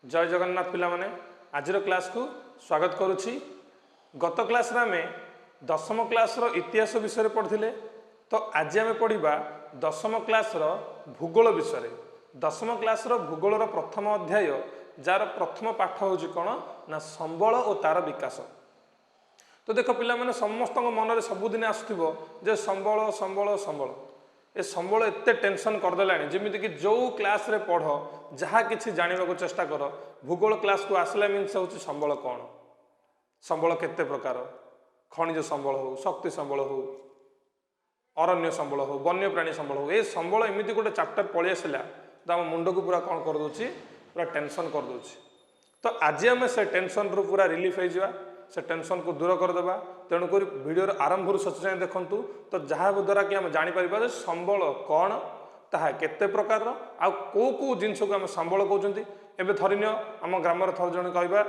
जय जगन्नाथ पिला माने आज क्लास को स्वागत करुछि। गत क्लास रे आमे दशम क्लास रो इतिहास विषय पढ़थिले, तो आज आमे पढ़िबा दशम क्लास रो भूगोल विषय। दशम क्लास रो भूगोल रो प्रथम अध्याय जार प्रथम पाठ होछि कोन ना संबल और तार विकास। तो देखो पिला माने समस्त मन में सबुदिन आसुथिबो जे संबल संबल संबल ए संबल एते टेंशन करदेलानी जमीती कि जो क्लास रे पढ़ जहाँ किसी जानवा को चेष्टा कर भूगोल क्लास को आसला मीन्स हूँ संबल कौन, संबल केते प्रकार, खनिज संबल हो, शक्ति संबल हो, अरण्य संबल हो, वन्य प्राणी संबल हो, ए संबल एमती गोटे चैप्टर पलि आसला तो आम मुंड को पूरा कौन कर दूची, पूरा टेंशन कर दूची। तो आज आम से टेंशन रु पूरा रिलीफ हो जावा, से टेंशन को दूर करदेवा। तेणुक वीडियो आरंभ शेष जाए देखूँ तो जहाँ द्वारा कि आम जापर संबल कौन, ताहा केते प्रकार आ को जिनस को आम संबल कहते। एवं धरिन आम ग्राम थर जन कहवा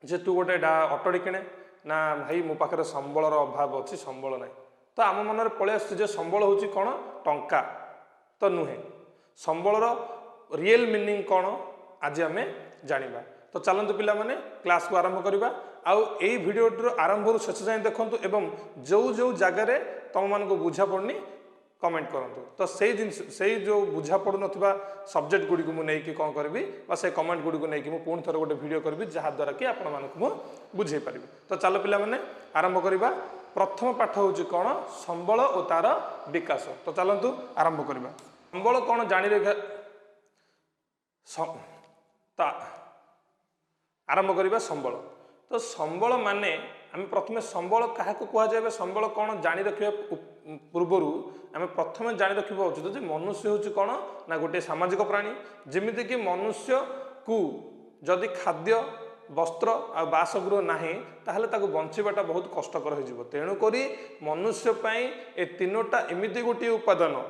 जे तू गोटे अटोटी किणे ना भाई मो पाखे संबलर अभाव अच्छी, संबल ना, तो आम मन में पलि आस संबल हूँ कौन, टंका तो नुहे। संबलर रियल मीनिंग कौन आज आम जानिबा। तो चलतु पिला माने क्लास को आरंभ करवा। आउ एई भिडियो आरंभ शेष जाए देखूँ एवं जो जो जगार तुम मान को बुझा पड़नी कमेंट करूँ। तो से जो बुझा पड़ू ना सब्जेक्ट गुड़ी को मुझे कौन करी से कमेंट गुड़ी को लेकिन पुणी थर गोटे वीडियो करी जहाद्वारा कि आपण मानक बुझे पारि। तो चलो पिला माने आरंभ करवा। प्रथम पाठ हूँ कौन, संबल और तार विकास। तो चलतु आरंभ करवा। संबल कौन जानी रखा आरंभ करवा संबल। तो संबल माने आम प्रथम संबल क्या कहुए, संबल कौन जानी रखा पूर्वर आम प्रथम जानी रखा उचित जे मनुष्य हूँ कौन ना गोटे सामाजिक प्राणी। जमीती कि मनुष्य को जदि खाद्य वस्त्र आ बासगृह नाही ताहले ताको बंचीबाटा बहुत कष्टकर हो। तेणुक मनुष्य ए तीनोटा एमती गोटे उपादान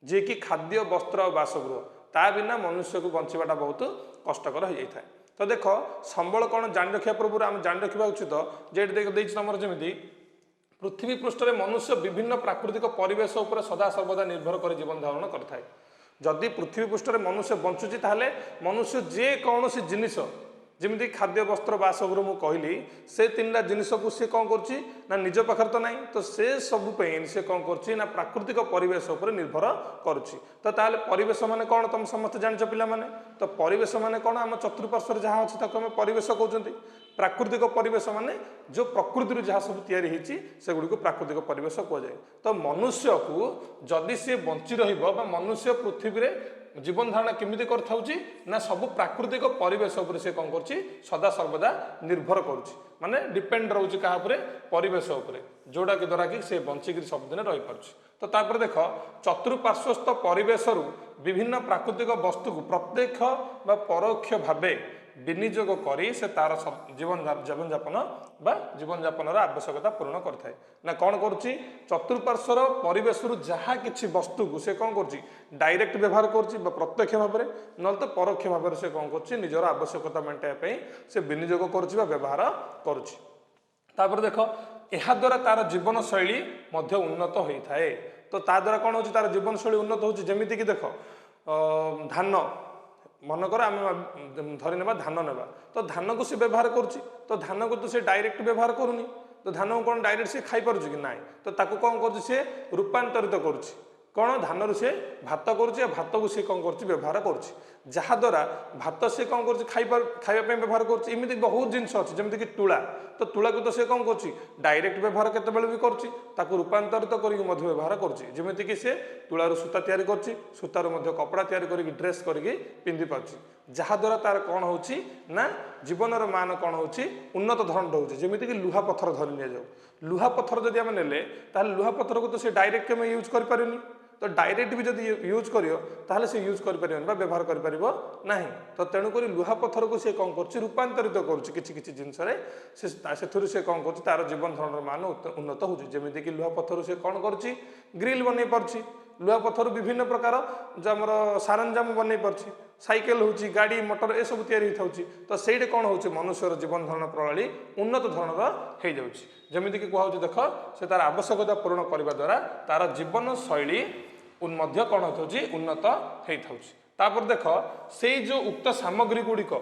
जे कि खाद्य वस्त्र और बासगृह, ता बिना मनुष्य को बंचीबाटा बहुत कष्टकर हो जाए। तो देख संबल कौन जानी रखा पूर्व आम जानी रखा उचित जे तुम जमी पृथ्वी पृष्ठ में मनुष्य विभिन्न प्राकृतिक परिवेश उपर सदा सर्वदा निर्भर कर जीवन धारण करता है। जदि पृथ्वी पृष्ठ में मनुष्य बंचुची ताहले मनुष्य जे कौन सी जिनिस जमी खाद्य वस्त्र बासगृह मुझे कहली से तीन जिनिस को सी कौन कर निज पाखे तो नहीं, तो से सबुपाई सी कौन कर प्राकृतिक परिवेश उपर निर्भर करुच्ची। तो ताहले परिवेश माने कौन तुम समस्त जान पिला माने। तो परिवेश माने कौन आम चतुर्पार्श्वर जहाँ अच्छी ताको आम परिवेश कहते। प्राकृतिक परिवेश माने जो प्रकृति जहाँ सब तैयारी सेगुड़ी को प्राकृतिक परिवेश कहुए। तो मनुष्य को जदि सी बंची रहा मनुष्य पृथ्वी में जीवन धारणा केमिति करथाउची ना सबु प्राकृतिक परिवेश उपर से कौन करची सदा सर्वदा निर्भर करुच्ची, माने डिपेंड रोचे क्या परिवेश उपर, जोड़ा के द्वारा कि से बंचिक सबुदिन रही पार्छ। तो तापर देख चतुर्पार्श्वस्थ परिवेश विभिन्न प्राकृतिक वस्तु को प्रत्यक्ष बा परोक्ष भावे विनियोग करी से तार जीवन यापन बा जीवन यापन आवश्यकता पूर्ण करता है ना कौन करुच्ची चतुर्पार्श्वर परिवेश जहाँ किसी वस्तु को से कौन कर डायरेक्ट व्यवहार कर प्रत्यक्ष भाव में ना तो परोक्ष भाव में से कौन कर निजर आवश्यकता मेटाइवाई से विनियोग कर व्यवहार कर। देख यह द्वारा तार जीवन शैली उन्नत होता है। तो ता द्वारा कौन हो तार जीवन शैली उन्नत हो जमीती कि देख धान मनकर आम धरी नेबा धान नेबा, तो धान को सी व्यवहार करुच्ची, तो धान को तो से डायरेक्ट व्यवहार करूनी, तो धान को कौन डायरेक्ट से खाई पारुची कि नाई, तो ताको कौन कर से रूपांतरित करुच्ची कौन धान रु से भात करुच्ची, भात को सी कौन कर व्यवहार करुच्ची जहाद्वारा भात से कौन कर खाइबा व्यवहार करुच्ची। एमती बहुत जिनस अच्छी जमीक कि तुला, तो तुला को तो से कौन कर डायरेक्ट व्यवहार केतबेले भी करुच्ची, ताको रूपांतरित करके व्यवहार करुच्ची। जमीती कि से तुलारू सूता तैयारी करुच्ची, सूतारू कपड़ा तैयारी करके ड्रेस करके पिंधि पारुच्ची, जहाद्वारा तार कौन होची ना जीवनर मान कौन होची उन्नत धरण होची। जमीती कि लुहा पत्थर धरी नि जाऊ, लुहा पत्थर जदि आम नेले ताहले लुहा पत्थर को तो से डायरेक्ट आम यूज कर पारुनी, तो डायरेक्ट भी जब यूज करियो ताहले से यूज कर परिबो व्यवहार कर परिबो नाही। तो तेणुक लुहा पत्थर को से कौन कर रूपांतरित करुच्ची किसी जिनस से कौन कर तार जीवन धरण मान उन्नत हो। जमीती कि लुहा पत्थर से कौन कर ग्रिल बन पार्छ, लुहा पत्थर विभिन्न प्रकार जो आम सारंजाम बन पार्छ, साइकेल होची गाड़ी मोटर ए सब तैयारी होता। तो से कौन हो मनुष्यर जीवन धारण प्रणाली उन्नत धरणर हो जाऊँगी। जमीती कि कहूँ देख से तार आवश्यकता पूर्ण करने द्वारा तार जीवन शैली कौन हो उन्नत होता। तापर देख से जो उक्त सामग्री गुड़िक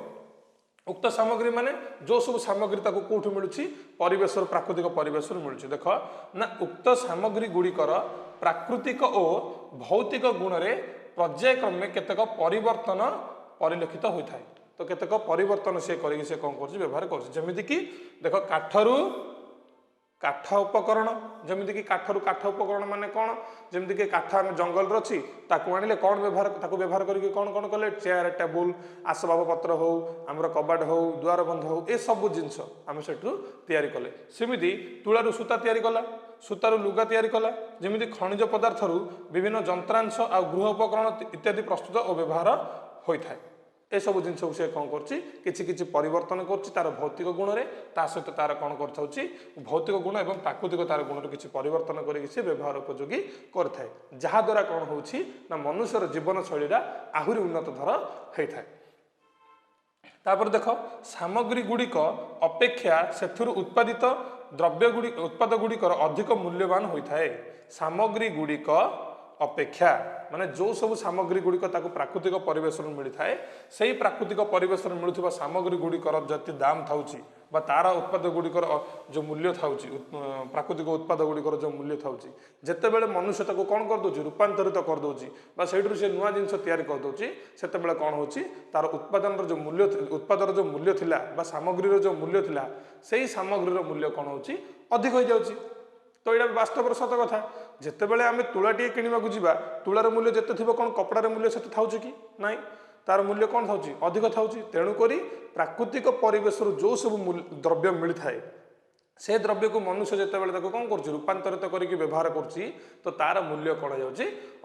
उक्त सामग्री माने जो सब सामग्री ताको कोठु मिलुछि परिवेश प्राकृतिक परिवेश मिलुछि देख ना उक्त सामग्री गुड़िकर प्राकृतिक और भौतिक गुण रे पर्यायक्रमे केतक परिवर्तन परिलक्षित होता है तो केतक परिवर्तन से करिक से कौन कर व्यवहार करमिति कि देख काठरू काठ उपकरण जमीक काठरू काठ उपकरण माने कौन जमीक काठ आम जंगल अच्छी ताकू आनिले कौन व्यवहार करके कौन कौन कले चेयर टेबुल आसबाब पत्र हो आमर कबाट हो द्वार बंध हो ए सब जिनस आम से तैयारी कले सेमिति तुलारू सूता तैयारी कला सूतारू लुगा तैयारी कला जमीक खनिज पदार्थरू विभिन्न जंत्रांश आ गृह उपकरण इत्यादि प्रस्तुत और व्यवहार होता है ए सब जिन से कौन कर परिवर्तन कर भौतिक गुण में ता सहित तार कौन कर भौतिक गुण और प्राकृतिक तार गुण किसी परिवर्तन कर व्यवहार उपयोगी करए जहाद्वारा कौन हो मनुष्यर जीवन शैली आहरी उन्नत धर होता है तापर देख सामग्री गुड़िक अपेक्षा से उत्पादित द्रव्य उत्पाद गुड़िकर अधिक मूल्यवान होता है सामग्री गुड़िक अपेक्षा माने जो सब सामग्री गुड़िक प्राकृतिक परिवेश मिलता है से ही प्राकृतिक परिवेश मिलूवा सामग्री गुड़िकर जति दाम था तार उत्पाद गुड़िकर जो मूल्य था प्राकृतिक उत्पाद गुड़िकर जो मूल्य था जिते बड़े मनुष्य ताको कौन कर दूसरी रूपांतरित कर दूसरी से नुआ जिनस तैयारी कर दूसरी से कौन हो तार उत्पादन जो मूल्य उत्पादर जो मूल्य थिला सामग्री जो मूल्य थिला से ही सामग्री मूल्य कौन हो अधिक हो जाउछि तो यहाँ वास्तव सत कथा जिते बड़े आम तुलाटे किणवाक जावा तुलार मूल्य जिते थी कौन कपड़ार मूल्य से था कि नाई तार मूल्य कौन था अधिक था तेणुक प्राकृतिक परिवेश जो सब द्रव्य मिलता है से द्रव्य को मनुष्य जिते बड़े कौन कर रूपांतरित करके व्यवहार कर तार मूल्य कौन हो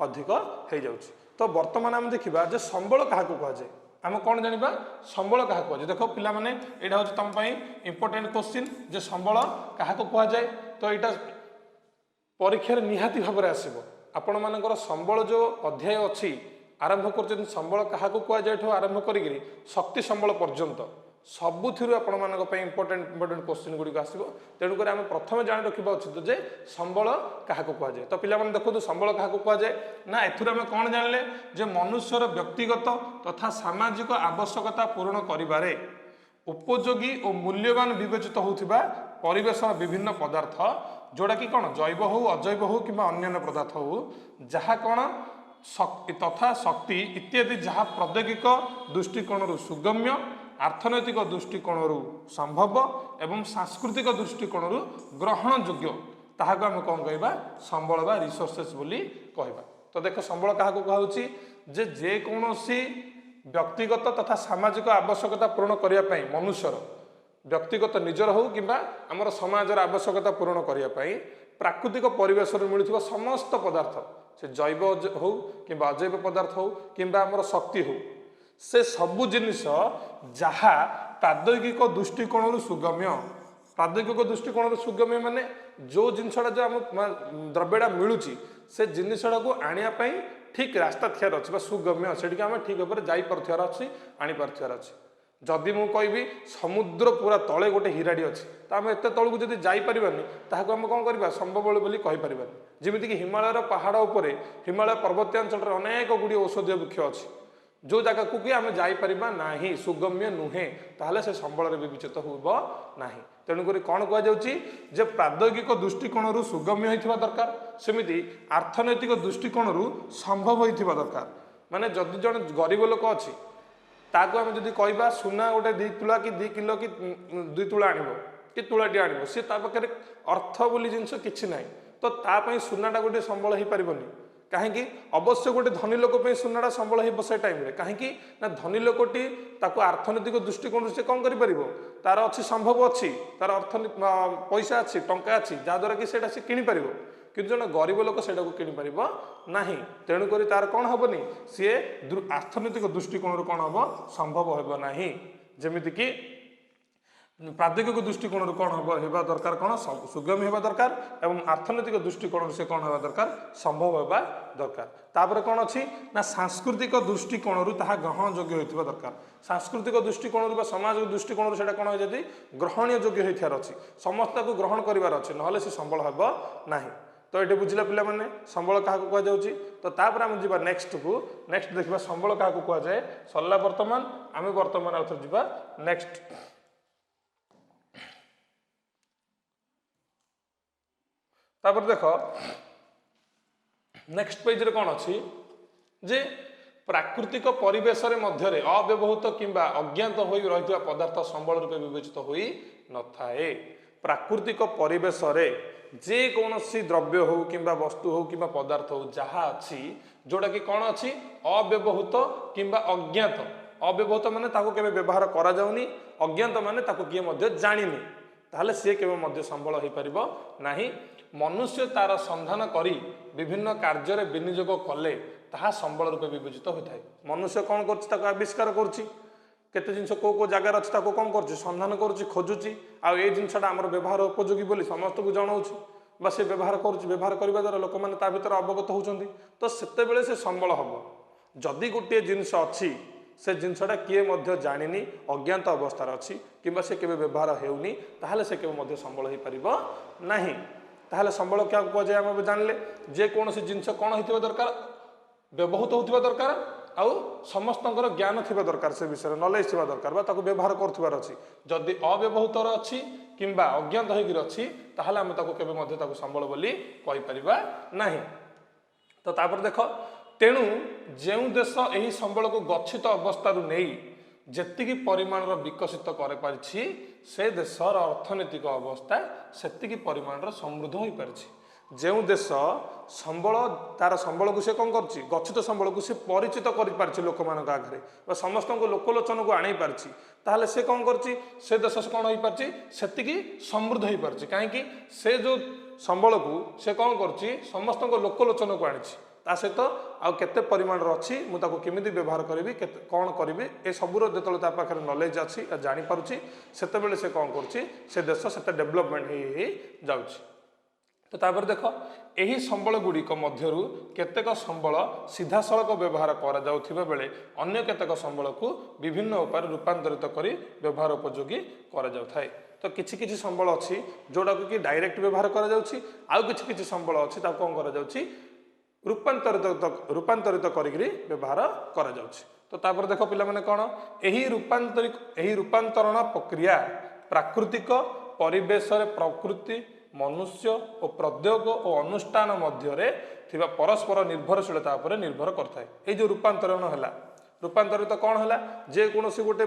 अधिक हो जाए तो बर्तमान आम देखा जे संबल क्या कहुए आम कौन जाना संबल क्या कहुए देख पिला माने यहाँ हूँ तुम इम्पोर्टेंट क्वेश्चन जे संबल क्या कहुए तो यहाँ परीक्षा निहाती भाव में आसो आपण मानकर संबल जो अध्याय अच्छी आरंभ कर संबल क्या कहुए आरंभ करी शक्ति संबल पर्यंत सबुथिर आपण इम्पोर्टेंट क्वेश्चन गुड़िक आसो तेणुक आम प्रथम जान रखा उचित जे संबल क्या कहुए तो पिला देखो संबल क्या कहुए ना एथुर आम कौन जानले जे मनुष्यर व्यक्तिगत तथा सामाजिक आवश्यकता पूर्ण करिबारे उपयोगी और मूल्यवान विवेचित होउथिबा परिवेश विभिन्न पदार्थ जोड़ा कि कौन जैव हो अजैव हो कि अन्य पदार्थ हो जहाँ कौन तथा शक्ति इत्यादि जहाँ प्रौद्योगिक दृष्टिकोण सुगम्य आर्थनैतिक दृष्टिकोण संभव एवं सांस्कृतिक दृष्टिकोण ग्रहण योग्य ताहाको आम कौन कहवा संबल बा रिसोर्सेस बोली कहवा तो देख संबल क्या कहुची जे जेकोसी व्यक्तिगत तथा सामाजिक आवश्यकता पूर्ण करने मनुष्यर व्यक्तिगत निजर हो कि आमर समाजर आवश्यकता पूर्ण करने प्राकृतिक परिवेश मिलूँ समस्त पदार्थ से जैव हो कि अजैव पदार्थ हो कि आमर शक्ति हो से सबु जिनिस जहाँ प्राद्योगिक दृष्टिकोण सुगम्य प्राद्योगिक दृष्टिकोण सुगम्य माने जो जिनसटा जो आम द्रव्यटा मिलूँ से जिनसटा को आने ठीक रास्ता थियार अच्छे सुगम्य से आम ठीक भाव जापार अच्छी आनीपार अच्छी जदि मु कहि समुद्र पूरा तले गोटे हिराड़ी अच्छी तो आम एत तौक जब जापारानी ताकू आम कौन करवा संभव बोली कहीपर जमीक हिमालयर पहाड़ उपर हिमालय पर्वत्यांचल अनेक गुड़ी औषधीय वृक्ष अच्छी जो जगह को कि आम जापर ना सुगम्य नुहे ताहले से संबल विवेचित हो ना तेणुक कौन कहुचे प्राद्योगिक दृष्टिकोण सुगम्य होता दरकार सेमती आर्थनैतिक दृष्टिकोण संभव होता दरकार माने जदि जन गरीब लोक अच्छी ताको आम जब कह सुना गोटे 2 तुला कि 2 किलो कि 2 तुला आण कि तुलाटी आण सी पाखे अर्थ बोली जिनस कि ना तो तापाई सुनाटा गोटे संबल हो पारनि कहीं अवश्य गोटे धनी लोक सुनाटा संबल हो से टाइम कहीं ना धनी लोकटी आर्थनैतिक दृष्टिकोण से कौन कर तार अच्छी संभव अच्छी तार अर्थ पैसा अच्छी टंका अच्छी जहाद्वारा कि से किपर किंतु जन गरीब लोक से किपर ना तेणुक तार कौन हेनी सी आर्थनैतिक दृष्टिकोण कौन हम संभव होना जमीक प्राद्योगिक दृष्टिकोण कौन होगा दरकार कौन सुगम्य होगा दरकार एवं आर्थनैतिक दृष्टिकोण से कौन होगा दरकार संभव होगा दरकार तापर कौन अच्छी ना सांस्कृतिक दृष्टिकोण ग्रहण योग्य होता दरकार सांस्कृतिक दृष्टिकोण सामाजिक दृष्टिकोण से कौन हो ग्रहणीय योग्य होतार अच्छी समस्त को ग्रहण करार अच्छे ना से संबल हम ना तो ये बुझिला पिला माने संबल क्या कह जाऊँगी तो तापर आम जा नेक्स्ट को नेक्स्ट देखा संबल क्या कह जाए सरला वर्तमान आम बर्तमान आउ थे जा नेक्स्ट तापर देख नेक्स्ट पेज रे कौन अच्छी जे प्राकृतिक परिवेश मध्य अव्यवहृत किंबा अज्ञात हो रही पदार्थ संबल रूपे विवेचित हो न थाए प्राकृतिक परिवेश जे कौन सी द्रव्य हो कि वस्तु हो कि पदार्थ हो जहाँ अच्छी जोटा कि कौन अच्छी अव्यवहृत किंबा अज्ञात अव्यवहृत माने ताको केबे व्यवहार करा जाउनी अज्ञात माने ताको किए मध्य जानिनी ताहले से केबे मध्य संबल हो परिबो नाही मनुष्य तार संधान करी विभिन्न कार्य विनियोग कले ताहा संबल रूपे विवेचित होता है मनुष्य कौन कर आविष्कार करुच्ची केते जिनस को जगार अच्छी ताको कौन कर संधान करुच्ची खोजुची आई जिनसा आम व्यवहार उपयोगी बोली समस्त को जनाऊँच बा से व्यवहार व्यवहार करने द्वारा लोक मैंने ता भर अवगत होती तो सेतेबेले से संबल हम जदि गोटे जिनस अच्छी से जिनसटा किए जानी अज्ञात अवस्थार अच्छी कि से केवे व्यवहार होनी ताहले से केवे संबल हो पार नहीं ताहले संबल क्या कहुए आम जानले जेकोसी जिनस कौन हो दरकार व्यवहृत होता दरकार आउ समस्त ज्ञान थी दरकार से विषय नॉलेज थी दरकार व्यवहार कर अच्छी जदि अव्यवहृत अच्छी कि अज्ञात होगी ताहले आम केवे संबल बोली कहीपर ना तो तापर देख तेणु जो देश यही संबल को गच्छित अवस्था नहीं जेतिकी परिमाण विकसित कर पारिछि से देशर अर्थनैतिक अवस्था सेतिकी परिमाण समृद्ध हो पारिछि जो देश संबल तार संबल को से कौन कर गच्छित संबल को से परिचित कर लोक मान आगे समस्त लोकलोचन को आनी पार्टी ताहले से कौन कर से देश से कौन हो पार्टी सेतिकी समृद्ध हो पार्टी कहीं से जो संबल को से कौन कर समस्त लोकलोचन को आनी ता सहित आउ केते परिमाण अच्छी मुझे केमी व्यवहार करी कौन करी ए सबूर जो पाखे नॉलेज अच्छी जानी पारुछि सेतेबेले से कौन कर देश से डेवलपमेंट हो जाउछि तो तापर देख यही संबल गुड़िक मध्यरु केतेक संबल सीधा सड़क व्यवहार करा जाउथिबा बेले अन्य केतेक संबल को विभिन्न उपाय रूपांतरित करी व्यवहार उपयोगी करा जाउथाय तो किछि संबल अच्छी जोड़ा कि डायरेक्ट व्यवहार करा जाउछि आउ किछि संबल अच्छी ताको कौन करा जाउछि रूपांतरित करी व्यवहार करा जाउछि तो तापर देख पिला माने कोन एही रूपांतरण प्रक्रिया प्राकृतिक परिवेश प्रकृति मनुष्य और प्रद्योग और अनुष्ठान मध्य थिबा परस्पर निर्भरशीलता पर निर्भर करता है ये जो रूपांतरण है रूपांतरित कौन है जेकोसी गोटे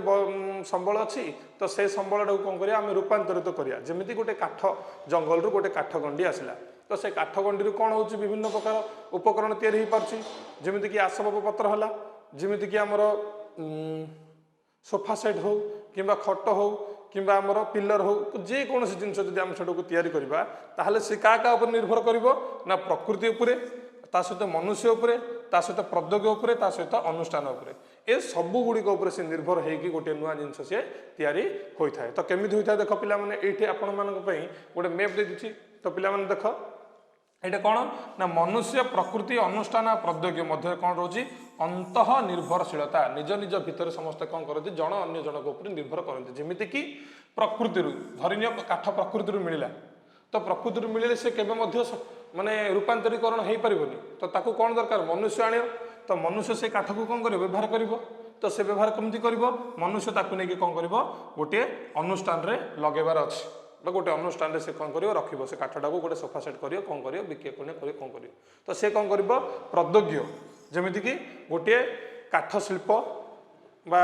संबल अच्छी तो से संबल कौन करिया आम रूपांतरित करिया जेमिति गोटे काठ जंगल गोटे काठ गंडी आसला तो से काठ गंडी कौन हो विभिन्न प्रकार उपकरण तैयारी हो पार्टी जमीती कि आसबाब पत्र है जमीती कि आमर सोफा सेट हो कि खट हो कि आमर पिलर हो जेकोसी जिन आम से करवा ताहले से क्या निर्भर कर ना प्रकृति उपरे ता सहित मनुष्य उपरे ता सहित प्रद्योग उपरे ता सहित अनुष्ठान उपरे ए सबू गुड़िक उपरे से निर्भर होगी गोटे नुआ जिनस सी तैयारी होता है तो केमी होता है देख पिला माने एठी आपण मानक पई गोटे मैप दे दिछि तो पिला माने देख एटा कौन ना मनुष्य प्रकृति अनुष्ठान प्रद्योग मध्य कौन रोची अंतः निर्भरशीलता निज निज भितर समस्त कौन करते जन अन्य जनक उपर निर्भर करते जमीती कि प्रकृति धरनीय काठ प्रकृति मिलला तो प्रकृति मिले से केबे मध्य माने रूपांतरीकरण हो पारबनी तो ताकू कौन दरकार मनुष्य आण तो मनुष्य से काठ को कौन कर व्यवहार कर तो से व्यवहार कमती कर मनुष्य ताकू नहीं कौन कर गोटे अनुष्ठान रे लगेबार अच्छी गोटे अनुष्ठान से कौन कर रख से काठटा को गोटे सोफा सेट कर कौन कर बिक्री कर कौन कर तो से कौन कर प्रद्योग्य जमीती कि गोटे काठ शिल्प बा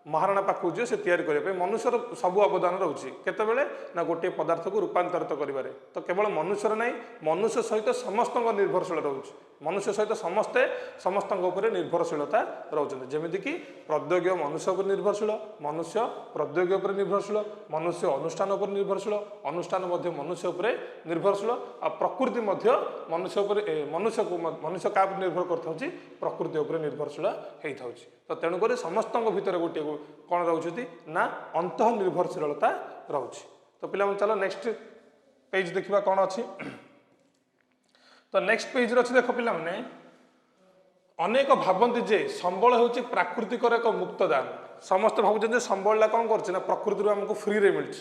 महाराणा पाखु जी से तैयारी करने मनुष्यर सब अवदान रोचे केतबेले ना गोटे पदार्थ को रूपांतरित करिबारे तो केवल मनुष्यर नहीं मनुष्य सहित समस्त निर्भरशील रोचे मनुष्य सहित समस्ते समस्त निर्भरशीलता रोचते जमीती कि प्रद्योग मनुष्य उपर निर्भरशील मनुष्य प्रद्योग उपर निर्भरशील मनुष्य अनुष्ठान उपर निर्भरशील अनुष्ठान मनुष्य उपर निर्भरशील आ प्रकृति मनुष्य उपर मनुष्य क्या निर्भर कर प्रकृति उपर निर्भरशील होता है तो तेणुक समस्त भितर गोटे कौन रोचे ना अंत निर्भरशीलता रोचे तो पिला चलो नेक्स्ट पेज देखा कौन अच्छी तो नेक्स्ट पेज अच्छी देख पिला माने अनेक भावती जे संबल हूँ प्राकृतिक एक मुक्त दान समस्त भावुं संबल कौन कर प्रकृति आमको फ्री रे मिली